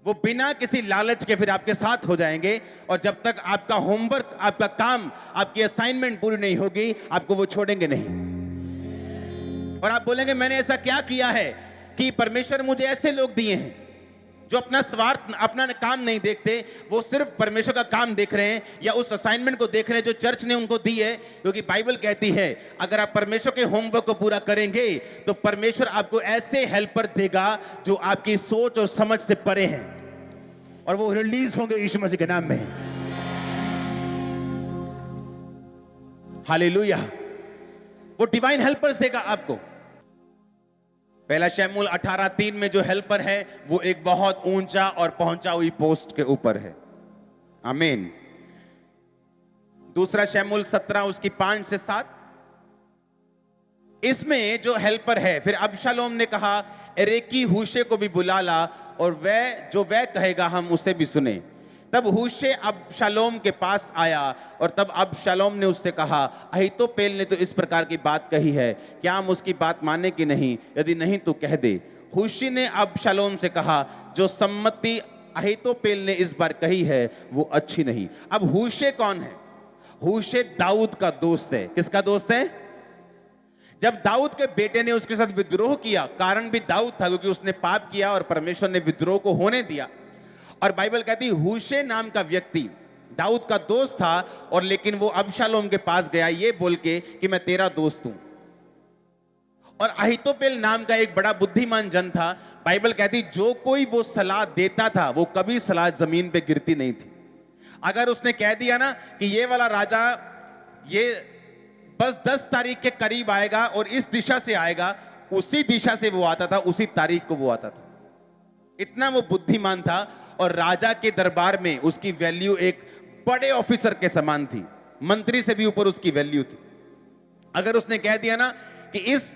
वो बिना किसी लालच के फिर आपके साथ हो जाएंगे, और जब तक आपका होमवर्क, आपका काम, आपकी असाइनमेंट पूरी नहीं होगी, आपको वो छोड़ेंगे नहीं। और आप बोलेंगे मैंने ऐसा क्या किया है कि परमेश्वर मुझे ऐसे लोग दिए हैं जो अपना स्वार्थ, अपना काम नहीं देखते, वो सिर्फ परमेश्वर का काम देख रहे हैं, या उस असाइनमेंट को देख रहे हैं जो चर्च ने उनको दी है। क्योंकि बाइबल कहती है अगर आप परमेश्वर के होमवर्क को पूरा करेंगे तो परमेश्वर आपको ऐसे हेल्पर देगा जो आपकी सोच और समझ से परे हैं, और वो रिलीज होंगे यीशु मसीह के नाम में। हालेलुया। वो डिवाइन हेल्पर्स देगा आपको। पहला शमूएल 18:3 में जो हेल्पर है वो एक बहुत ऊंचा और पहुंचा हुई पोस्ट के ऊपर है। आमीन। दूसरा शमूएल 17 उसकी 5 से 7, इसमें जो हेल्पर है, फिर अबशालोम ने कहा एरेकी हूशे को भी बुला ला, और वह कहेगा हम उसे भी सुने। तब हूशे अबशालोम के पास आया, और तब अबशालोम ने उससे कहा अहीतोपेल ने तो इस प्रकार की बात कही है, क्या हम उसकी बात माने कि नहीं? यदि नहीं तो कह दे। हूशी ने अबशालोम से कहा जो सम्मति अहीतोपेल ने इस बार कही है वो अच्छी नहीं। अब हूशे कौन है? हूशे दाऊद का दोस्त है। किसका दोस्त है? जब दाऊद के बेटे ने उसके साथ विद्रोह किया, कारण भी दाऊद था क्योंकि उसने पाप किया और परमेश्वर ने विद्रोह को होने दिया। और बाइबल कहती हूशे नाम का व्यक्ति दाऊद का दोस्त था, और लेकिन वो अबशालोम के पास गया ये बोल के कि मैं तेरा दोस्त हूं। और अहीतोपेल नाम का एक बड़ा बुद्धिमान जन था। बाइबल कहती जो कोई वो सलाह देता था वो कभी सलाह जमीन पे गिरती नहीं थी। अगर उसने कह दिया ना कि ये वाला राजा ये बस 10 तारीख के करीब आएगा और इस दिशा से आएगा, उसी दिशा से वो आता था, उसी तारीख को वो आता था। इतना वो बुद्धिमान था और राजा के दरबार में उसकी वैल्यू एक बड़े ऑफिसर के समान थी, मंत्री से भी ऊपर उसकी वैल्यू थी। अगर उसने कह दिया ना कि इस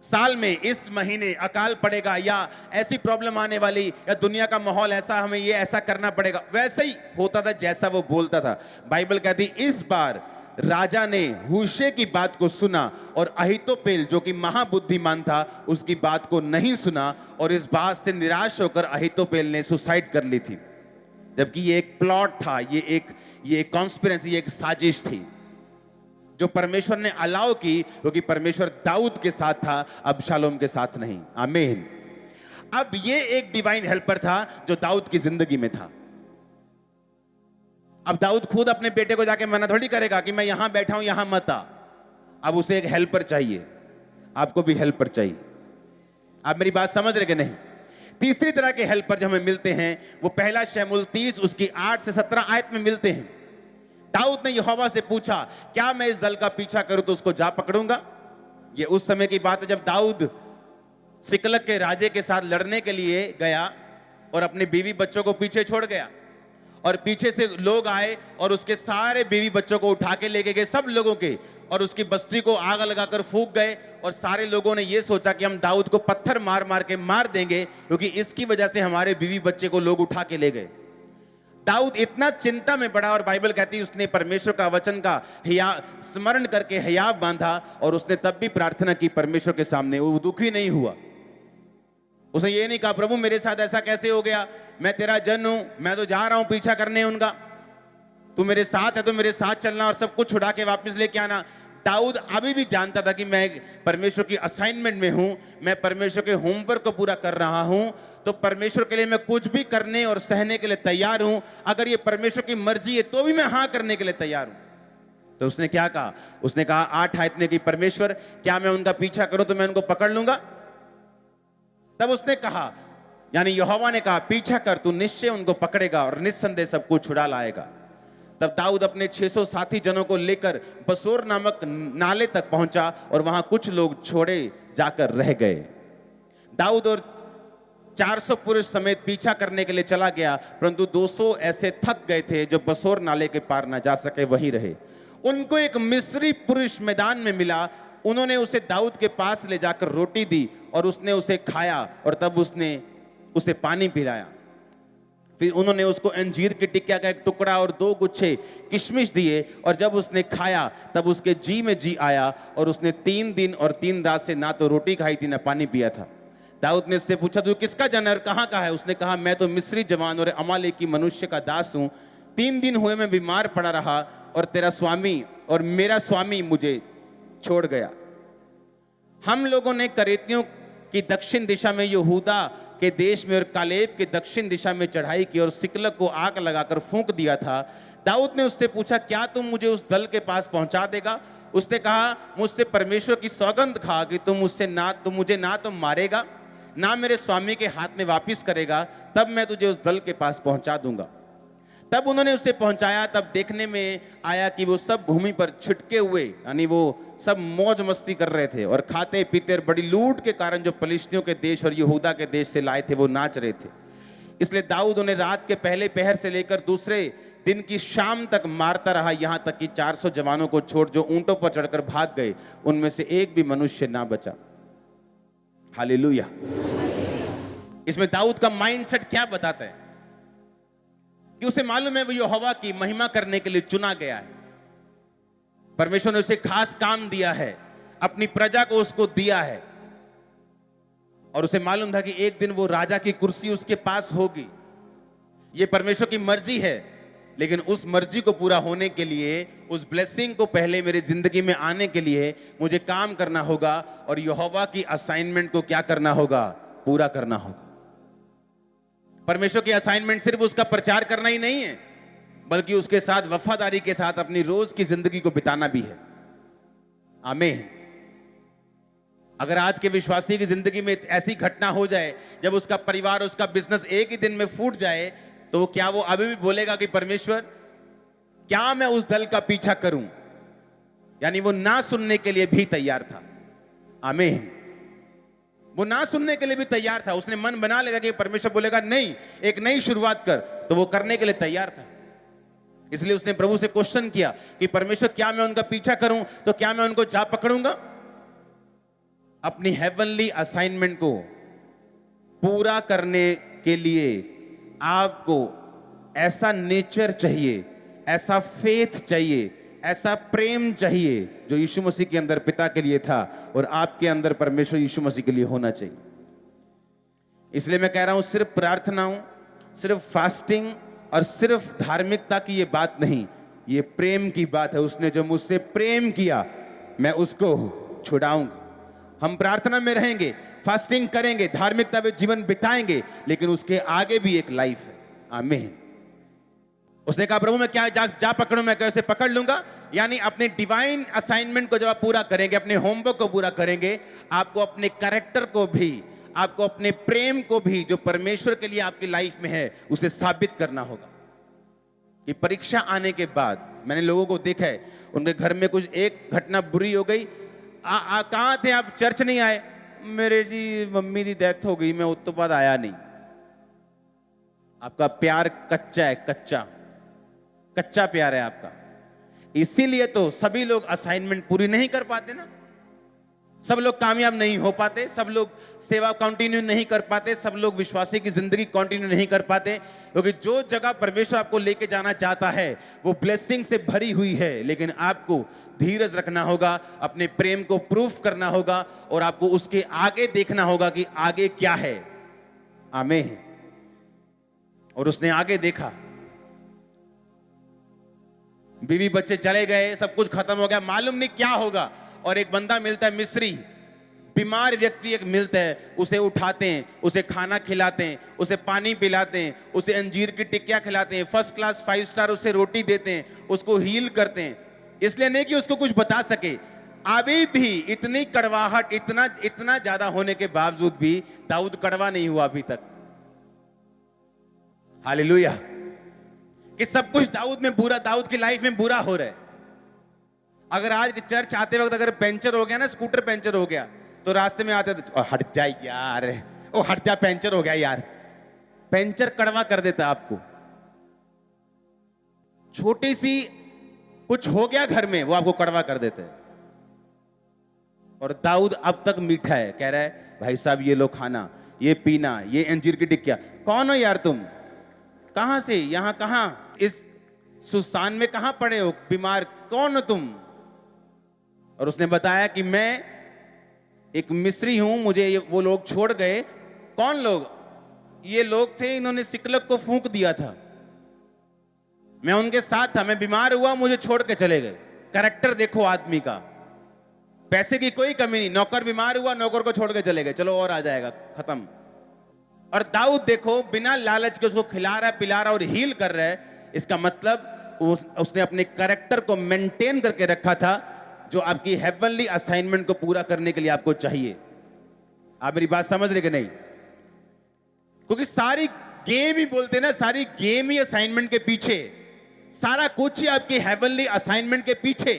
साल में इस महीने अकाल पड़ेगा या ऐसी प्रॉब्लम आने वाली या दुनिया का माहौल ऐसा, हमें ये ऐसा करना पड़ेगा, वैसे ही होता था जैसा वो बोलता था। बाइबल कहती इस बार राजा ने हूशे की बात को सुना और अहीतोपेल जो कि महाबुद्धिमान था उसकी बात को नहीं सुना, और इस बात से निराश होकर अहीतोपेल ने सुसाइड कर ली थी। जबकि ये एक प्लॉट था, ये एक कॉन्स्पिरेसी, एक साजिश थी जो परमेश्वर ने अलाउ की, क्योंकि परमेश्वर दाऊद के साथ था, अबशालोम के साथ नहीं। आमीन। अब ये एक डिवाइन हेल्पर था जो दाऊद की जिंदगी में था। अब दाऊद खुद अपने बेटे को जाके मना थोड़ी करेगा कि मैं यहां बैठा हूं, यहां मत आ। अब उसे एक हेल्पर चाहिए, आपको भी हेल्पर चाहिए। आप मेरी बात समझ रहे कि नहीं? तीसरी तरह के हेल्पर जो हमें मिलते हैं वो पहला शमूएल 30 उसकी 8 से 17 आयत में मिलते हैं। दाऊद ने यहोवा से पूछा क्या मैं इस दल का पीछा करूं तो उसको जा पकड़ूंगा। ये उस समय की बात है जब दाऊद सिकलग के राजे के साथ लड़ने के लिए गया और अपने बीवी बच्चों को पीछे छोड़ गया, और पीछे से लोग आए और उसके सारे बीवी बच्चों को उठा के लेके गए, सब लोगों के, और उसकी बस्ती को आग लगाकर फूंक गए। और सारे लोगों ने यह सोचा कि हम दाऊद को पत्थर मार मार के मार देंगे क्योंकि इसकी वजह से हमारे बीवी बच्चे को लोग उठा के ले गए। दाऊद इतना चिंता में पड़ा और बाइबल कहती है उसने परमेश्वर का वचन का स्मरण करके हियाव बांधा, और उसने तब भी प्रार्थना की परमेश्वर के सामने। वो दुखी नहीं हुआ, उसने ये नहीं कहा प्रभु मेरे साथ ऐसा कैसे हो गया, मैं तेरा जन हूं, मैं तो जा रहा हूं पीछा करने उनका, तू मेरे साथ है तो मेरे साथ चलना और सब कुछ छुड़ा के वापस लेके आना। दाऊद अभी भी जानता था कि मैं परमेश्वर की असाइनमेंट में हूं, मैं परमेश्वर के होमवर्क को पूरा कर रहा हूं, तो परमेश्वर के लिए मैं कुछ भी करने और सहने के लिए तैयार हूं। अगर ये परमेश्वर की मर्जी है तो भी मैं हां करने के लिए तैयार हूं। तो उसने क्या कहा? उसने कहा 8 आयत में कि परमेश्वर क्या मैं उनका पीछा करूं तो मैं उनको पकड़ लूंगा? तब उसने कहा, यानी यहोवा ने कहा पीछा कर, तू निश्चय उनको पकड़ेगा और निस्संदेह सब कुछ छुड़ा लाएगा। तब दाऊद अपने 600 साथी जनों को लेकर बसोर नामक नाले तक पहुंचा और वहां कुछ लोग छोड़े जाकर रह गए। दाऊद और 400 पुरुष समेत पीछा करने के लिए चला गया, परंतु 200 ऐसे थक गए थे जो बसोर नाले के पार न जा सके, वहीं रहे। उनको एक मिस्री पुरुष मैदान में मिला, उन्होंने उसे दाऊद के पास ले जाकर रोटी दी और उसने उसे खाया और तब उसने उसे पानी पिलाया। फिर उन्होंने उसको अंजीर की टिकिया का एक टुकड़ा और 2 गुच्छे किशमिश दिए, और जब उसने खाया तब उसके जी में जी आया और उसने 3 दिन और 3 रात से ना तो रोटी खाई थी ना पानी पिया था। दाऊद ने उससे पूछा तू किसका जन है और कहाँ का है? उसने कहा मैं तो मिस्री जवान और अमालेकी मनुष्य का दास हूँ। 3 दिन हुए मैं बीमार पड़ा रहा और तेरा स्वामी और मेरा स्वामी मुझे छोड़ गया। हम लोगों ने करेतियों की दक्षिण दिशा में यहूदा के देश में और कालेब के दक्षिण दिशा में चढ़ाई की और सिकलग को आग लगाकर फूंक दिया था। दाऊद ने उससे पूछा क्या तुम मुझे उस दल के पास पहुंचा देगा? उसने कहा मुझसे परमेश्वर की सौगंध खा कि तुम मुझे ना तो मारेगा ना मेरे स्वामी के हाथ में वापिस करेगा, तब मैं तुझे उस दल के पास पहुंचा दूंगा। तब उन्होंने उसे पहुंचाया। तब देखने में आया कि वो सब भूमि पर छिटके हुए, यानी वो सब मौज मस्ती कर रहे थे और खाते पीते और बड़ी लूट के कारण जो फलिश्तियों के देश और यहूदा के देश से लाए थे वो नाच रहे थे। इसलिए दाऊद उन्हें रात के पहले पहर से लेकर दूसरे दिन की शाम तक मारता रहा, यहां तक कि 400 जवानों को छोड़ जो ऊंटों पर चढ़कर भाग गए, उनमें से एक भी मनुष्य ना बचा। हालेलुया। इसमें दाऊद का माइंडसेट क्या बताता है कि उसे मालूम है वो यहोवा की महिमा करने के लिए चुना गया है। परमेश्वर ने उसे खास काम दिया है, अपनी प्रजा को उसको दिया है, और उसे मालूम था कि एक दिन वो राजा की कुर्सी उसके पास होगी। ये परमेश्वर की मर्जी है, लेकिन उस मर्जी को पूरा होने के लिए, उस ब्लेसिंग को पहले मेरी जिंदगी में आने के लिए मुझे काम करना होगा और यहोवा की असाइनमेंट को क्या करना होगा? पूरा करना होगा। परमेश्वर की असाइनमेंट सिर्फ उसका प्रचार करना ही नहीं है, बल्कि उसके साथ वफादारी के साथ अपनी रोज की जिंदगी को बिताना भी है। आमीन। अगर आज के विश्वासी की जिंदगी में ऐसी घटना हो जाए जब उसका परिवार, उसका बिजनेस एक ही दिन में फूट जाए, तो क्या वो अभी भी बोलेगा कि परमेश्वर क्या मैं उस दल का पीछा करूं? यानी वो ना सुनने के लिए भी तैयार था। आमीन। वो ना सुनने के लिए भी तैयार था। उसने मन बना लिया कि परमेश्वर बोलेगा नहीं, एक नई शुरुआत कर, तो वो करने के लिए तैयार था। इसलिए उसने प्रभु से क्वेश्चन किया कि परमेश्वर क्या मैं उनका पीछा करूं? तो क्या मैं उनको जा पकड़ूंगा? अपनी हेवनली असाइनमेंट को पूरा करने के लिए आपको ऐसा नेचर चाहिए, ऐसा फेथ चाहिए, ऐसा प्रेम चाहिए जो यीशु मसीह के अंदर पिता के लिए था और आपके अंदर परमेश्वर यीशु मसीह के लिए होना चाहिए। इसलिए मैं कह रहा हूं, सिर्फ प्रार्थनाओं, सिर्फ फास्टिंग और सिर्फ धार्मिकता की ये बात नहीं, ये प्रेम की बात है। उसने जो मुझसे प्रेम किया मैं उसको छुड़ाऊंगा। हम प्रार्थना में रहेंगे, फास्टिंग करेंगे, धार्मिकता में जीवन बिताएंगे, लेकिन उसके आगे भी एक लाइफ है। आमीन। उसने कहा प्रभु मैं क्या जा पकड़ूं? मैं कैसे पकड़ लूंगा? यानी अपने डिवाइन असाइनमेंट को जब आप पूरा करेंगे, अपने होमवर्क को पूरा करेंगे, आपको अपने कैरेक्टर को भी, आपको अपने प्रेम को भी जो परमेश्वर के लिए आपकी लाइफ में है उसे साबित करना होगा। कि परीक्षा आने के बाद मैंने लोगों को देखा है, उनके घर में कुछ एक घटना बुरी हो गई, कहां थे आप? चर्च नहीं आए? मेरे जी मम्मी की डेथ हो गई, मैं उस तो बाद आया नहीं। आपका प्यार कच्चा है, कच्चा प्यार है आपका। इसीलिए तो सभी लोग असाइनमेंट पूरी नहीं कर पाते ना, सब लोग कामयाब नहीं हो पाते, सब लोग सेवा कंटिन्यू नहीं कर पाते, सब लोग विश्वासी की जिंदगी कंटिन्यू नहीं कर पाते, क्योंकि जो जगह परमेश्वर आपको लेके जाना चाहता है वो ब्लेसिंग से भरी हुई है, लेकिन आपको धीरज रखना होगा, अपने प्रेम को प्रूफ करना होगा और आपको उसके आगे देखना होगा कि आगे क्या है। आमीन। और उसने आगे देखा, बीवी बच्चे चले गए, सब कुछ खत्म हो गया, मालूम नहीं क्या होगा। और एक बंदा मिलता है, मिस्री, बीमार व्यक्ति एक मिलता है, उसे उठाते हैं, उसे खाना खिलाते हैं, उसे पानी पिलाते हैं, उसे अंजीर की टिक्कियां खिलाते हैं, फर्स्ट क्लास 5 स्टार उसे रोटी देते हैं, उसको हील करते हैं। इसलिए नहीं कि उसको कुछ बता सके, अभी भी इतनी कड़वाहट, इतना ज्यादा होने के बावजूद भी दाऊद कड़वा नहीं हुआ अभी तक। हालेलुया। कि सब कुछ दाऊद में बुरा, दाऊद की लाइफ में बुरा हो रहा है। अगर आज चर्च आते वक्त अगर पंचर हो गया ना, स्कूटर पंचर हो गया, तो रास्ते में आते तो हट जाए यार, ओ हट जा, पंचर हो गया यार। पंचर कड़वा कर देता आपको। छोटी सी कुछ हो गया घर में, वो आपको कड़वा कर देते हैं। और दाऊद अब तक मीठा है, कह रहा है भाई साहब ये लो खाना, ये पीना, ये अंजीर की टिक्किया। कौन हो यार तुम? कहां से? यहां कहां? इस सुसान में कहां पड़े हो? बीमार? कौन हो तुम? और उसने बताया कि मैं एक मिस्री हूं, मुझे वो लोग छोड़ गए। कौन लोग? ये लोग थे, इन्होंने सिकलग को फूंक दिया था, मैं उनके साथ था, मैं बीमार हुआ, मुझे छोड़ के चले गए। कैरेक्टर देखो आदमी का, पैसे की कोई कमी नहीं। नौकर बीमार हुआ, नौकर को छोड़ के चले गए, चलो और आ जाएगा, खत्म। और दाऊद देखो बिना लालच के उसको खिला रहा है, पिला रहा और हील कर रहा है। इसका मतलब उसने अपने कैरेक्टर को मेंटेन करके रखा था, जो आपकी हेवनली असाइनमेंट को पूरा करने के लिए आपको चाहिए। आप मेरी बात समझ रहे कि नहीं? क्योंकि सारी गेम ही बोलते ना, सारी गेम ही असाइनमेंट के पीछे, सारा कुछ ही आपकी हेवनली असाइनमेंट के पीछे,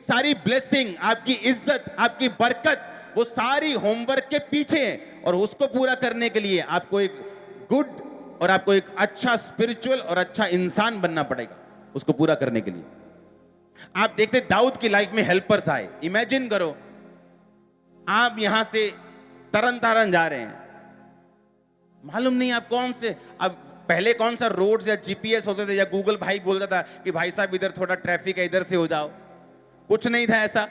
सारी ब्लेसिंग, आपकी इज्जत, आपकी बरकत, वो सारी होमवर्क के पीछे है। और उसको पूरा करने के लिए आपको एक गुड और आपको एक अच्छा स्पिरिचुअल और अच्छा इंसान बनना पड़ेगा उसको पूरा करने के लिए। आप देखते दाऊद की लाइफ में हेल्पर्स आए। इमेजिन करो आप यहां से तरन तारन जा रहे हैं, मालूम नहीं आप कौन से, अब पहले कौन सा रोड्स या जीपीएस होते थे या गूगल भाई बोलता था कि भाई साहब इधर थोड़ा ट्रैफिक है, इधर से हो जाओ। कुछ नहीं था ऐसा,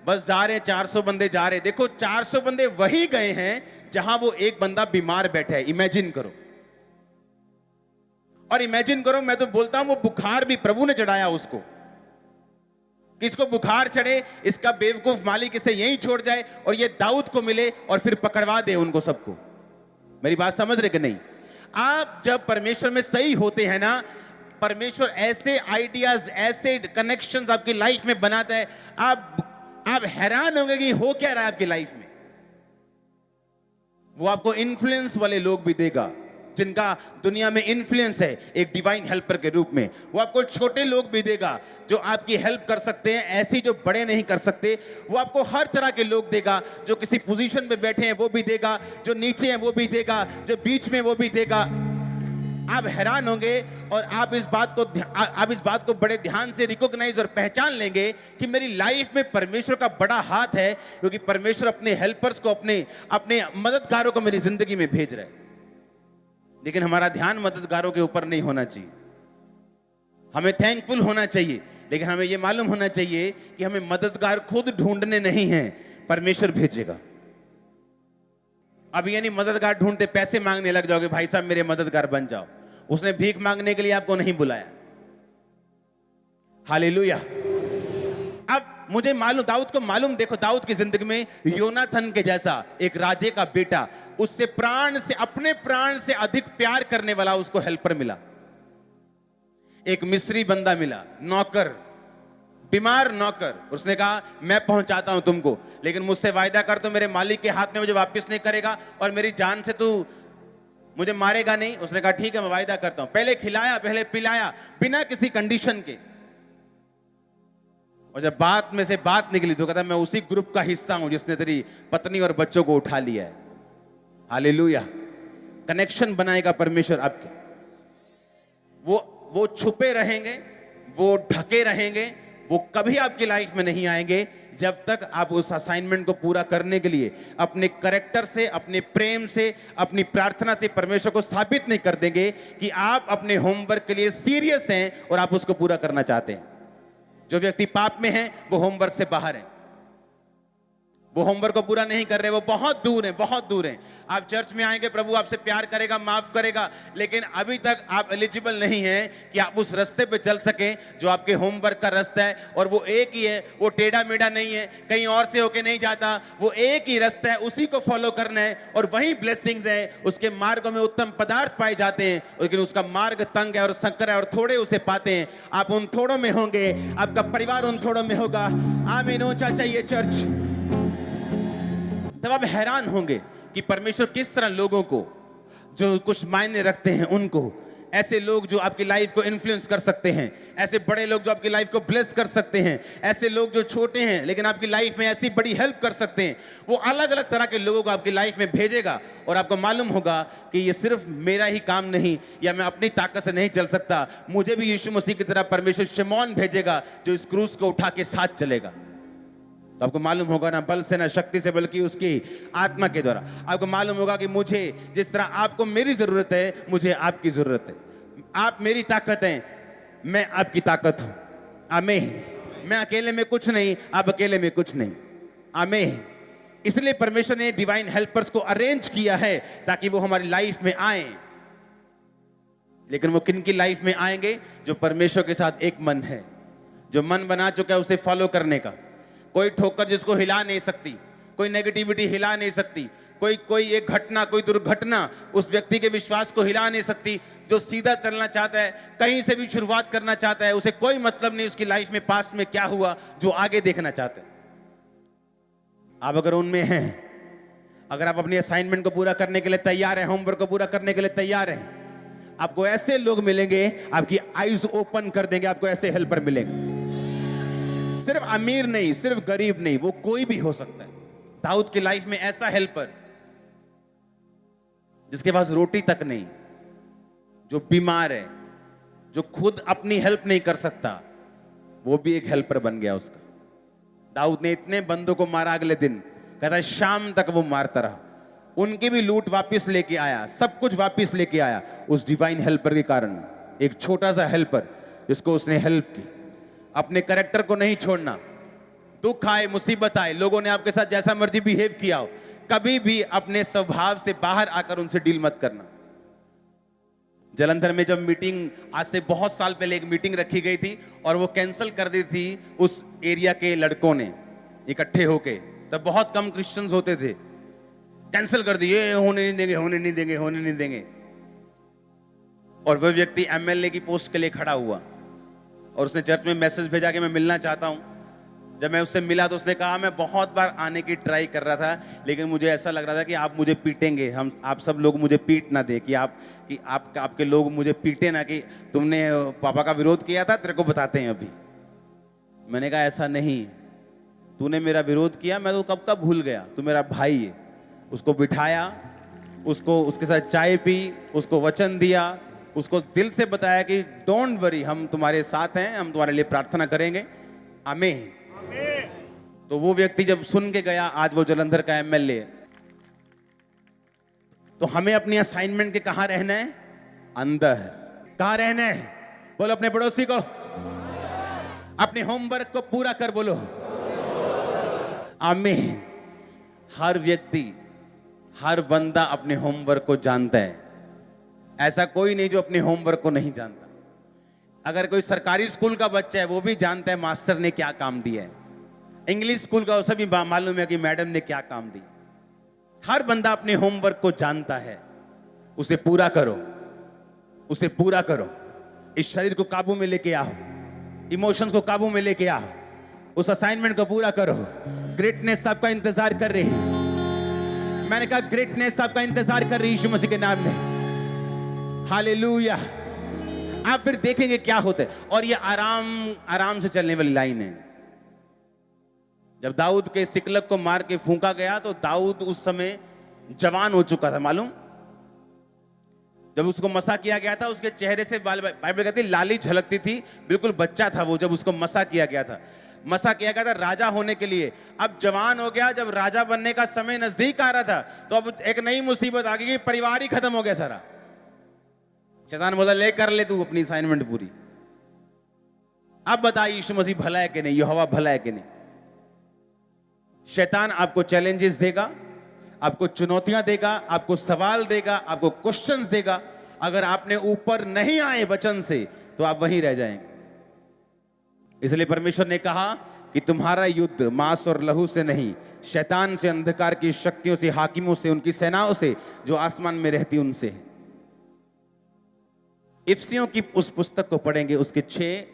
बस जा रहे हैं, 400 बंदे जा रहे हैं। देखो 400 बंदे वही गए हैं जहां वो एक बंदा बीमार बैठा है। इमेजिन करो। और इमेजिन करो, मैं तो बोलता हूं वो बुखार भी प्रभु ने चढ़ाया उसको, किसको बुखार चढ़े, इसका बेवकूफ मालिक इसे यहीं छोड़ जाए और ये दाऊद को मिले और फिर पकड़वा दे उनको सबको। मेरी बात समझ रहे कि नहीं? आप जब परमेश्वर में सही होते हैं ना, परमेश्वर ऐसे आइडियाज, ऐसे कनेक्शंस आपकी लाइफ में बनाता है, आप हैरान होंगे कि हो क्या रहा है आपकी लाइफ में। वो आपको इन्फ्लुएंस वाले लोग भी देगा, जिनका दुनिया में इन्फ्लुएंस है एक डिवाइन हेल्पर के रूप में। वो आपको छोटे लोग भी देगा जो आपकी हेल्प कर सकते हैं, ऐसी जो बड़े नहीं कर सकते। वो आपको हर तरह के लोग देगा, जो किसी पोजीशन पे बैठे हैं वो भी देगा, जो नीचे हैं वो भी देगा, जो बीच में वो भी देगा। आप हैरान होंगे और आप इस बात को बड़े ध्यान से रिकॉग्नाइज और पहचान लेंगे कि मेरी लाइफ में परमेश्वर का बड़ा हाथ है, क्योंकि परमेश्वर अपने हेल्पर्स को, अपने मददगारों को मेरी जिंदगी में भेज रहे हैं। लेकिन हमारा ध्यान मददगारों के ऊपर नहीं होना चाहिए। हमें थैंकफुल होना चाहिए, लेकिन हमें यह मालूम होना चाहिए कि हमें मददगार खुद ढूंढने नहीं है, परमेश्वर भेजेगा। अब ये नहीं मददगार ढूंढते पैसे मांगने लग जाओगे, भाई साहब मेरे मददगार बन जाओ। उसने भीख मांगने के लिए आपको नहीं बुलाया। हालेलुया। अब मुझे मालूम, दाऊद को मालूम, देखो दाऊद की जिंदगी में योनाथन के जैसा एक राजे का बेटा, उससे अपने प्राण से अधिक प्यार करने वाला उसको हेल्पर मिला। एक मिस्री बंदा मिला, नौकर, बीमार नौकर। उसने कहा मैं पहुंचाता हूं तुमको, लेकिन मुझसे वायदा कर, तो मेरे मालिक के हाथ में मुझे वापस नहीं करेगा और मेरी जान से तू मुझे मारेगा नहीं। उसने कहा ठीक है मैं वायदा करता हूं। पहले खिलाया, पहले पिलाया, बिना किसी कंडीशन के। और जब बात में से बात निकली तो कहता मैं उसी ग्रुप का हिस्सा हूं जिसने तेरी पत्नी और बच्चों को उठा लिया है। हालेलुया। कनेक्शन बनाएगा परमेश्वर आपके। वो छुपे रहेंगे, वो ढके रहेंगे, वो कभी आपकी लाइफ में नहीं आएंगे जब तक आप उस असाइनमेंट को पूरा करने के लिए अपने कैरेक्टर से, अपने प्रेम से, अपनी प्रार्थना से परमेश्वर को साबित नहीं कर देंगे कि आप अपने होमवर्क के लिए सीरियस हैं और आप उसको पूरा करना चाहते हैं। जो व्यक्ति पाप में है वो होमवर्क से बाहर है, वो होमवर्क को पूरा नहीं कर रहे, वो बहुत दूर हैं, बहुत दूर हैं। आप चर्च में आएंगे, प्रभु आपसे प्यार करेगा, माफ करेगा, लेकिन अभी तक आप एलिजिबल नहीं हैं कि आप उस रास्ते पे चल सकें जो आपके होमवर्क का रास्ता है। और वो एक ही है, वो टेढ़ा मेढ़ा नहीं है, कहीं और से होके नहीं जाता, वो एक ही रास्ता है, उसी को फॉलो करना है और वही ब्लेसिंग्स है। उसके मार्ग में उत्तम पदार्थ पाए जाते हैं, लेकिन उसका मार्ग तंग है और संकर है और थोड़े उसे पाते हैं। आप उन थोड़ों में होंगे, आपका परिवार उन थोड़ों में होगा। आमीन। ऊंचा चाहिए चर्च। तब आप हैरान होंगे कि परमेश्वर किस तरह लोगों को, जो कुछ मायने रखते हैं उनको, ऐसे लोग जो आपकी लाइफ को इन्फ्लुएंस कर सकते हैं, ऐसे बड़े लोग जो आपकी लाइफ को ब्लेस कर सकते हैं, ऐसे लोग जो छोटे हैं लेकिन आपकी लाइफ में ऐसी बड़ी हेल्प कर सकते हैं, वो अलग अलग तरह के लोगों को आपकी लाइफ में भेजेगा। और आपको मालूम होगा कि ये सिर्फ मेरा ही काम नहीं, या मैं अपनी ताकत से नहीं चल सकता, मुझे भी यीशु मसीह की तरह परमेश्वर शिमोन भेजेगा जो इस क्रूस को उठा के साथ चलेगा। तो आपको मालूम होगा ना बल से ना शक्ति से, बल्कि उसकी आत्मा के द्वारा। आपको मालूम होगा कि मुझे जिस तरह आपको मेरी जरूरत है, मुझे आपकी जरूरत है। आप मेरी ताकत हैं, मैं आपकी ताकत हूं। आमीन। मैं अकेले में कुछ नहीं, आप अकेले में कुछ नहीं। आमीन। इसलिए परमेश्वर ने डिवाइन हेल्पर्स को अरेंज किया है ताकि वो हमारी लाइफ में आए। लेकिन वो किन की लाइफ में आएंगे? जो परमेश्वर के साथ एक मन है, जो मन बना चुका है उसे फॉलो करने का। कोई ठोकर जिसको हिला नहीं सकती, कोई नेगेटिविटी हिला नहीं सकती, कोई एक घटना, कोई दुर्घटना उस व्यक्ति के विश्वास को हिला नहीं सकती। जो सीधा चलना चाहता है, कहीं से भी शुरुआत करना चाहता है, उसे कोई मतलब नहीं उसकी लाइफ में पास्ट में क्या हुआ, जो आगे देखना चाहते हैं। आप अगर उनमें हैं, अगर आप अपनी असाइनमेंट को पूरा करने के लिए तैयार हैं, होमवर्क को पूरा करने के लिए तैयार हैं, आपको ऐसे लोग मिलेंगे, आपकी आईज ओपन कर देंगे, आपको ऐसे हेल्पर मिलेंगे। सिर्फ अमीर नहीं, सिर्फ गरीब नहीं, वो कोई भी हो सकता है। दाऊद की लाइफ में ऐसा हेल्पर जिसके पास रोटी तक नहीं, जो बीमार है, जो खुद अपनी हेल्प नहीं कर सकता, वो भी एक हेल्पर बन गया उसका। दाऊद ने इतने बंदों को मारा, अगले दिन कहता है शाम तक वो मारता रहा, उनकी भी लूट वापस लेके आया, सब कुछ वापस लेके आया उस डिवाइन हेल्पर के कारण। एक छोटा सा हेल्पर जिसको उसने हेल्प की। अपने कैरेक्टर को नहीं छोड़ना। दुख आए, मुसीबत आए, लोगों ने आपके साथ जैसा मर्जी बिहेव किया हो, कभी भी अपने स्वभाव से बाहर आकर उनसे डील मत करना। जलंधर में जब मीटिंग, आज से बहुत साल पहले एक मीटिंग रखी गई थी और वो कैंसिल कर दी थी उस एरिया के लड़कों ने इकट्ठे होके, तब बहुत कम क्रिश्चियंस होते थे, कैंसिल कर दी, ये होने नहीं देंगे, होने नहीं देंगे, होने नहीं देंगे। और वह व्यक्ति एमएलए की पोस्ट के लिए खड़ा हुआ और उसने चर्च में मैसेज भेजा कि मैं मिलना चाहता हूं। जब मैं उससे मिला तो उसने कहा, मैं बहुत बार आने की ट्राई कर रहा था, लेकिन मुझे ऐसा लग रहा था कि आप मुझे पीटेंगे, आप सब लोग मुझे पीट ना दे, कि आपके लोग मुझे पीटे ना, कि तुमने पापा का विरोध किया था, तेरे को बताते हैं अभी। मैंने कहा ऐसा नहीं, तूने मेरा विरोध किया, मैं तो कब का भूल गया, तू मेरा भाई है। उसको बिठाया, उसके साथ चाय पी, उसको वचन दिया, उसको दिल से बताया कि डोंट वरी, हम तुम्हारे साथ हैं, हम तुम्हारे लिए प्रार्थना करेंगे, आमीन। तो वो व्यक्ति जब सुन के गया, आज वो जलंधर का एमएलए। तो हमें अपनी असाइनमेंट के कहां रहना है? अंदर। कहां रहना है? बोलो अपने पड़ोसी को, अपने होमवर्क को पूरा कर, बोलो आमीन। हर व्यक्ति, हर बंदा अपने होमवर्क को जानता है। ऐसा कोई नहीं जो अपने होमवर्क को नहीं जानता। अगर कोई सरकारी स्कूल का बच्चा है, वो भी जानता है मास्टर ने क्या काम दिया है। इंग्लिश स्कूल का उसे भी मालूम है कि मैडम ने क्या काम दी। हर बंदा अपने होमवर्क को जानता है। उसे पूरा करो, उसे पूरा करो। इस शरीर को काबू में लेके आओ, इमोशंस को काबू में लेके आओ, उस असाइनमेंट को पूरा करो। ग्रेटनेस आपका इंतजार कर रही है। मैंने कहा ग्रेटनेस आपका इंतजार कर रही है, यीशु मसीह के नाम में। हालेलुया। आप फिर देखेंगे क्या होता है। और ये आराम से चलने वाली लाइन है। जब दाऊद के सिकलग को मार के फूंका गया, तो दाऊद उस समय जवान हो चुका था, मालूम। जब उसको मसा किया गया था, उसके चेहरे से बाइबल कहती लाली झलकती थी, बिल्कुल बच्चा था वो जब उसको मसा किया गया था। मसा किया गया था राजा होने के लिए। अब जवान हो गया, जब राजा बनने का समय नजदीक आ रहा था, तो अब एक नई मुसीबत आ गई कि परिवार ही खत्म हो गया सारा। शैतान बोला ले कर ले तू अपनी असाइनमेंट पूरी। अब बता यीशु मसीह भला है कि नहीं, यहोवा भला है कि नहीं। शैतान आपको चैलेंजेस देगा, आपको चुनौतियां देगा, आपको सवाल देगा, आपको क्वेश्चंस देगा। अगर आपने ऊपर नहीं आए वचन से, तो आप वहीं रह जाएंगे। इसलिए परमेश्वर ने कहा कि तुम्हारा युद्ध मांस और लहू से नहीं, शैतान से, अंधकार की शक्तियों से, हाकिमों से, उनकी सेनाओं से जो आसमान में रहती उनसे है। इफिसियों की उस पुस्तक को पढ़ेंगे, उसके 6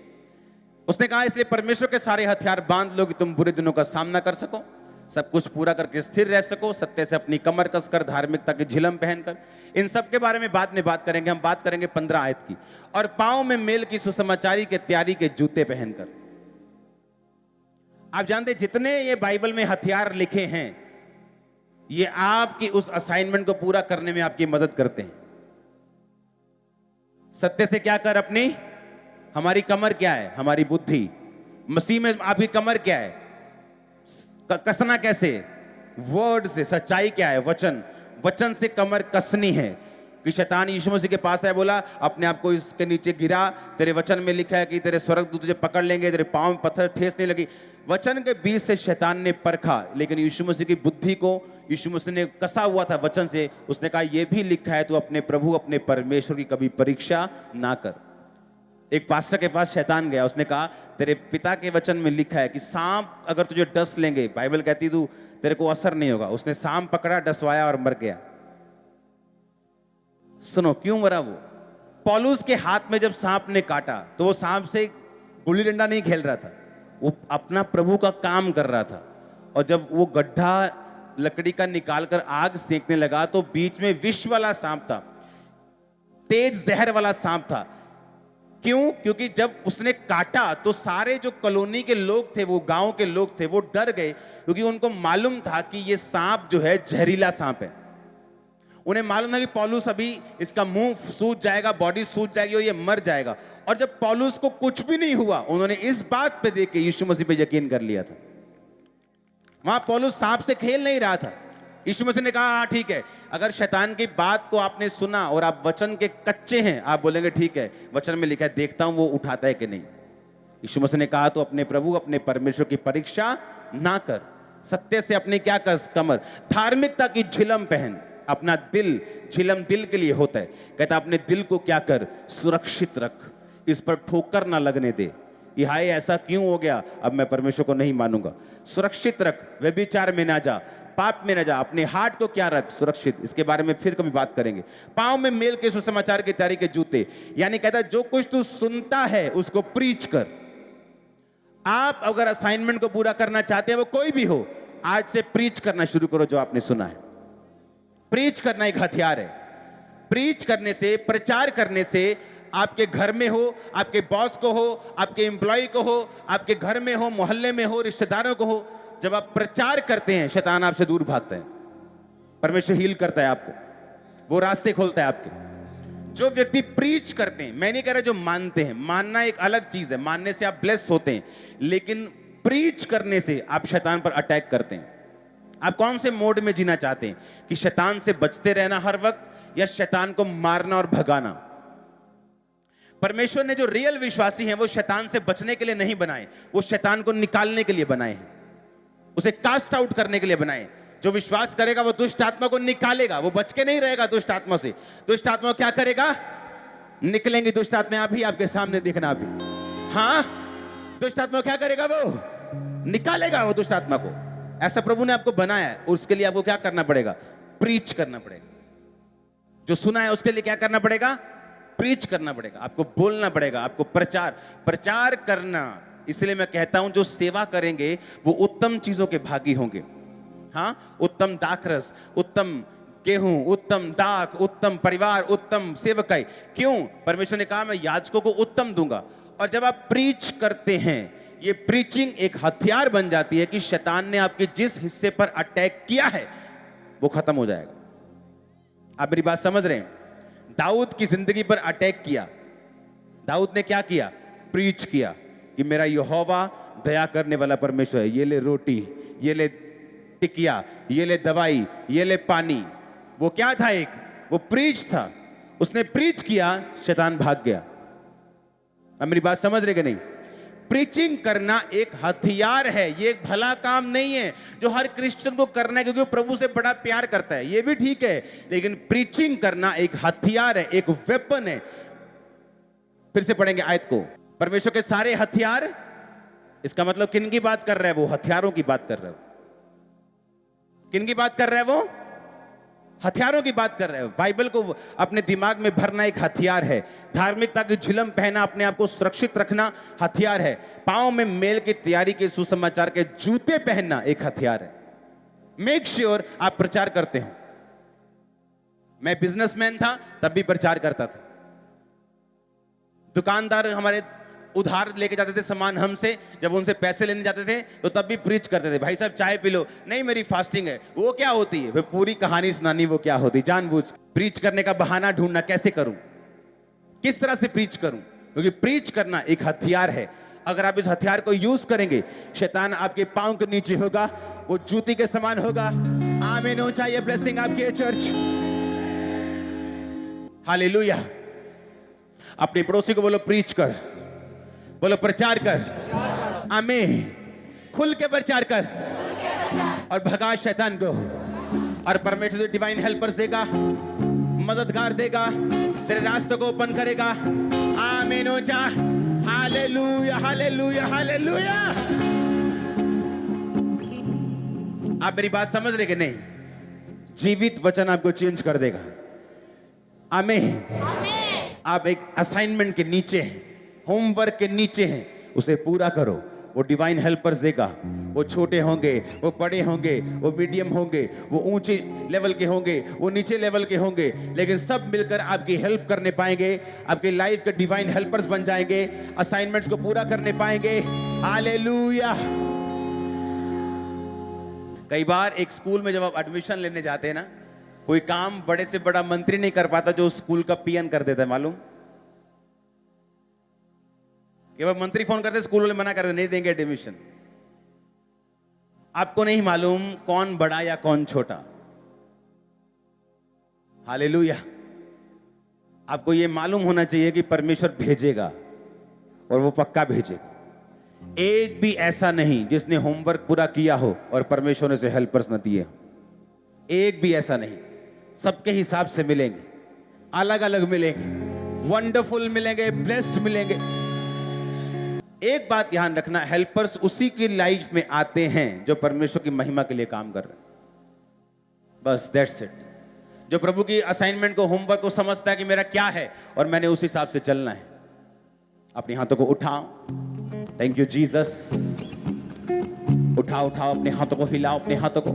उसने कहा इसलिए परमेश्वर के सारे हथियार बांध लो कि तुम बुरे दिनों का सामना कर सको, सब कुछ पूरा करके स्थिर रह सको, सत्य से अपनी कमर कसकर, धार्मिकता की झिलम पहनकर। इन सब के बारे में बाद में बात करेंगे। हम बात करेंगे 15 आयत की। और पांव में मेल की सुसमाचारी के तैयारी के जूते पहनकर। आप जानते जितने ये बाइबल में हथियार लिखे हैं, ये आपकी उस असाइनमेंट को पूरा करने में आपकी मदद करते हैं। सत्य से क्या कर अपनी, हमारी कमर क्या है? हमारी बुद्धि। मसीह में आपकी कमर क्या है? कसना कैसे? वर्ड से। सच्चाई क्या है? वचन। वचन से कमर कसनी है। कि शैतान यीशु मसीह के पास है, बोला अपने आप को इसके नीचे गिरा, तेरे वचन में लिखा है कि तेरे स्वर्गदूत तुझे पकड़ लेंगे, तेरे पांव में पत्थर ठेस नहीं लगी। वचन के बीच से शैतान ने परखा, लेकिन यीशु मसीह की बुद्धि को यीशु मसीह ने कसा हुआ था वचन से। उसने कहा यह भी लिखा है, तू अपने प्रभु अपने परमेश्वर की कभी परीक्षा ना कर। एक पास्टर के पास शैतान गया, उसने कहा तेरे पिता के वचन में लिखा है कि सांप अगर तुझे डस लेंगे, बाइबल कहती तू तेरे को असर नहीं होगा। उसने सांप पकड़ा, डसवाया और मर गया। सुनो क्यों मरा वो? पौलुस के हाथ में जब सांप ने काटा, तो वो सांप से गुल्ली डंडा नहीं खेल रहा था, वो अपना प्रभु का काम कर रहा था। और जब वो गड्ढा लकड़ी का निकालकर आग सेकने लगा, तो बीच में विष वाला सांप था, तेज जहर वाला सांप था। क्यों? क्योंकि जब उसने काटा तो सारे जो कॉलोनी के लोग थे, वो गांव के लोग थे, वो डर गए, क्योंकि उनको मालूम था कि ये सांप जो है जहरीला सांप है। उन्हें मालूम था कि पौलुस अभी इसका मुंह सूज जाएगा, बॉडी सूज जाएगी और ये मर जाएगा। और जब पौलुस को कुछ भी नहीं हुआ, उन्होंने इस बात पे देख के यीशु मसीह पे यकीन कर लिया था। वहां पौलुस सांप से खेल नहीं रहा था। यीशु मसीह ने कहा हाँ ठीक है, अगर शैतान की बात को आपने सुना और आप वचन के कच्चे हैं, आप बोलेंगे ठीक है, वचन में लिखा है, देखता हूं वो उठाता है कि नहीं। यीशु मसीह ने कहा तो अपने प्रभु अपने परमेश्वर की परीक्षा ना कर, सत्य से अपनी क्या कर, कमर, धार्मिकता की झिलम पहन। अपना दिल, झिलम दिल के लिए होता है। कहता अपने दिल को क्या कर, सुरक्षित रख, इस पर ठोकर ना लगने दे कि हाय ऐसा क्यों हो गया, अब मैं परमेश्वर को नहीं मानूंगा। सुरक्षित रख, व्यभिचार में ना जा, पाप में ना जा। अपने हार्ट को क्या रख, सुरक्षित। इसके बारे में फिर कभी बात करेंगे। पांव में मेल के सुसमाचार की तैयारी के जूते, यानी कहता जो कुछ तू सुनता है उसको प्रीच कर। आप अगर असाइनमेंट को पूरा करना चाहते हैं, वो कोई भी हो, आज से प्रीच करना शुरू करो जो आपने सुना है। प्रीच करना एक हथियार है। प्रीच करने से, प्रचार करने से, आपके घर में हो, आपके बॉस को हो, आपके एम्प्लॉय को हो, आपके घर में हो, मोहल्ले में हो, रिश्तेदारों को हो, जब आप प्रचार करते हैं, शैतान आपसे दूर भागता है। परमेश्वर हील करता है आपको, वो रास्ते खोलता है आपके। जो व्यक्ति प्रीच करते हैं, मैं नहीं कह रहा जो मानते हैं, मानना एक अलग चीज है, मानने से आप ब्लेस होते हैं, लेकिन प्रीच करने से आप शैतान पर अटैक करते हैं। आप कौन से मोड में जीना चाहते हैं, कि शैतान से बचते रहना हर वक्त, या शैतान को मारना और भगाना? परमेश्वर ने जो रियल विश्वासी हैं, वो शैतान से बचने के लिए नहीं बनाए, वो शैतान को निकालने के लिए बनाए हैं, उसे कास्ट आउट करने के लिए बनाए। जो विश्वास करेगा वो दुष्ट आत्मा को निकालेगा, वो बच के नहीं रहेगा दुष्ट आत्मा से। दुष्ट आत्मा क्या करेगा? निकलेंगी दुष्ट आत्मा, अभी आपके सामने देखना अभी। हाँ, दुष्ट आत्मा क्या करेगा? वो निकालेगा वो दुष्ट आत्मा को। ऐसा प्रभु ने आपको बनाया है, उसके लिए आपको क्या करना पड़ेगा? प्रीच करना पड़ेगा। जो सुना है उसके लिए क्या करना पड़ेगा? प्रीच करना पड़ेगा, आपको बोलना पड़ेगा, आपको प्रचार करना। इसलिए मैं कहता हूं, जो सेवा करेंगे वो उत्तम चीजों के भागी होंगे। हाँ, उत्तम दाखरस, उत्तम गेहूं, उत्तम दाख, उत्तम परिवार, उत्तम सेवकाई। क्यों? परमेश्वर ने कहा मैं याजकों को उत्तम दूंगा। और जब आप प्रीच करते हैं, ये प्रीचिंग एक हथियार बन जाती है कि शैतान ने आपके जिस हिस्से पर अटैक किया है वो खत्म हो जाएगा। आप मेरी बात समझ रहे हैं? दाऊद की जिंदगी पर अटैक किया, दाऊद ने क्या किया? प्रीच किया कि मेरा यहोवा दया करने वाला परमेश्वर है। ये ले रोटी, ये ले टिकिया, ये ले दवाई, ये ले पानी। वो क्या था? वो प्रीच था। उसने प्रीच किया, शैतान भाग गया। अब मेरी बात समझ रहे कि नहीं? प्रीचिंग करना एक हथियार है, ये एक भला काम नहीं है जो हर क्रिश्चियन को करना है क्योंकि वो प्रभु से बड़ा प्यार करता है, ये भी ठीक है, लेकिन प्रीचिंग करना एक हथियार है, एक वेपन है। फिर से पढ़ेंगे आयत को। परमेश्वर के सारे हथियार, इसका मतलब किन की बात कर रहा है? वो हथियारों की बात कर रहा है। किन की बात कर रहा है? वो हथियारों की बात कर रहे हो। बाइबल को अपने दिमाग में भरना एक हथियार है। धार्मिकता की झिलम पहना, अपने आप को सुरक्षित रखना हथियार है। पांव में मेल की तैयारी के सुसमाचार के जूते पहनना एक हथियार है। मेक श्योर आप प्रचार करते हो। मैं बिजनेसमैन था तब भी प्रचार करता था। दुकानदार हमारे उधार लेके जाते थे सामान हमसे, जब उनसे पैसे लेने जाते थे तो तब भी प्रीच करते थे, भाई साहब चाय पी लो। नहीं, मेरी फास्टिंग है। वो क्या होती है? पूरी कहानी सुनानी वो क्या होती, जानबूझ प्रीच करने का बहाना ढूंढना, कैसे करूं, किस तरह से प्रीच करूं, क्योंकि प्रीच करना एक हथियार है। अगर आप इस हथियार को यूज करेंगे, शैतान आपके पांव के नीचे होगा, वो जूती के समान होगा। आमीन हो चाहिए ब्लेसिंग आपकी है चर्च। हालेलुया। अपने पड़ोसी को बोलो प्रीच कर, बोलो प्रचार कर। आमीन। खुल के प्रचार कर और भगा शैतान को। और परमेश्वर डिवाइन हेल्पर्स देगा, मददगार देगा, तेरे रास्तों को ओपन करेगा। आमीन हो जा। Hallelujah, hallelujah, hallelujah. आप मेरी बात समझ रहे कि नहीं? जीवित वचन आपको चेंज कर देगा। आमीन। आप एक असाइनमेंट के नीचे हैं, होमवर्क के नीचे हैं, उसे पूरा करो। वो डिवाइन हेल्पर्स देगा। वो छोटे होंगे, वो बड़े होंगे, वो मीडियम होंगे, वो ऊंचे लेवल के होंगे, वो नीचे लेवल के होंगे, लेकिन सब मिलकर आपकी हेल्प करने पाएंगे। आपके लाइफ के डिवाइन हेल्पर्स बन जाएंगे, असाइनमेंट्स को पूरा करने पाएंगे। हालेलुया। कई बार एक स्कूल में जब आप एडमिशन लेने जाते हैं ना, कोई काम बड़े से बड़ा मंत्री नहीं कर पाता जो स्कूल का पीएन कर देता है। मालूम? कि वह मंत्री फोन करते, स्कूल वाले मना करते, नहीं देंगे एडमिशन। आपको नहीं मालूम कौन बड़ा या कौन छोटा। हालेलुया। आपको यह मालूम होना चाहिए कि परमेश्वर भेजेगा और वो पक्का भेजेगा। एक भी ऐसा नहीं जिसने होमवर्क पूरा किया हो और परमेश्वर ने उसे हेल्पर्स न दिए। एक भी ऐसा नहीं। सबके हिसाब से मिलेंगे, अलग अलग मिलेंगे, वंडरफुल मिलेंगे, ब्लेस्ड मिलेंगे। एक बात ध्यान रखना, हेल्पर्स उसी की लाइफ में आते हैं जो परमेश्वर की महिमा के लिए काम कर रहे हैं। बस दैट्स इट। जो प्रभु की असाइनमेंट को, होमवर्क को समझता है कि मेरा क्या है और मैंने उस हिसाब से चलना है। अपने हाथों को उठाओ, थैंक यू जीसस। उठाओ उठाओ अपने हाथों को, हिलाओ अपने हाथों को।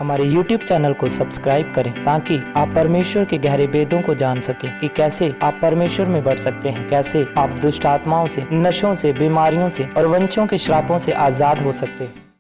हमारे YouTube चैनल को सब्सक्राइब करें ताकि आप परमेश्वर के गहरे वेदों को जान सकें कि कैसे आप परमेश्वर में बढ़ सकते हैं, कैसे आप दुष्ट आत्माओं से, नशों से, बीमारियों से और वंशों के श्रापों से आजाद हो सकते हैं।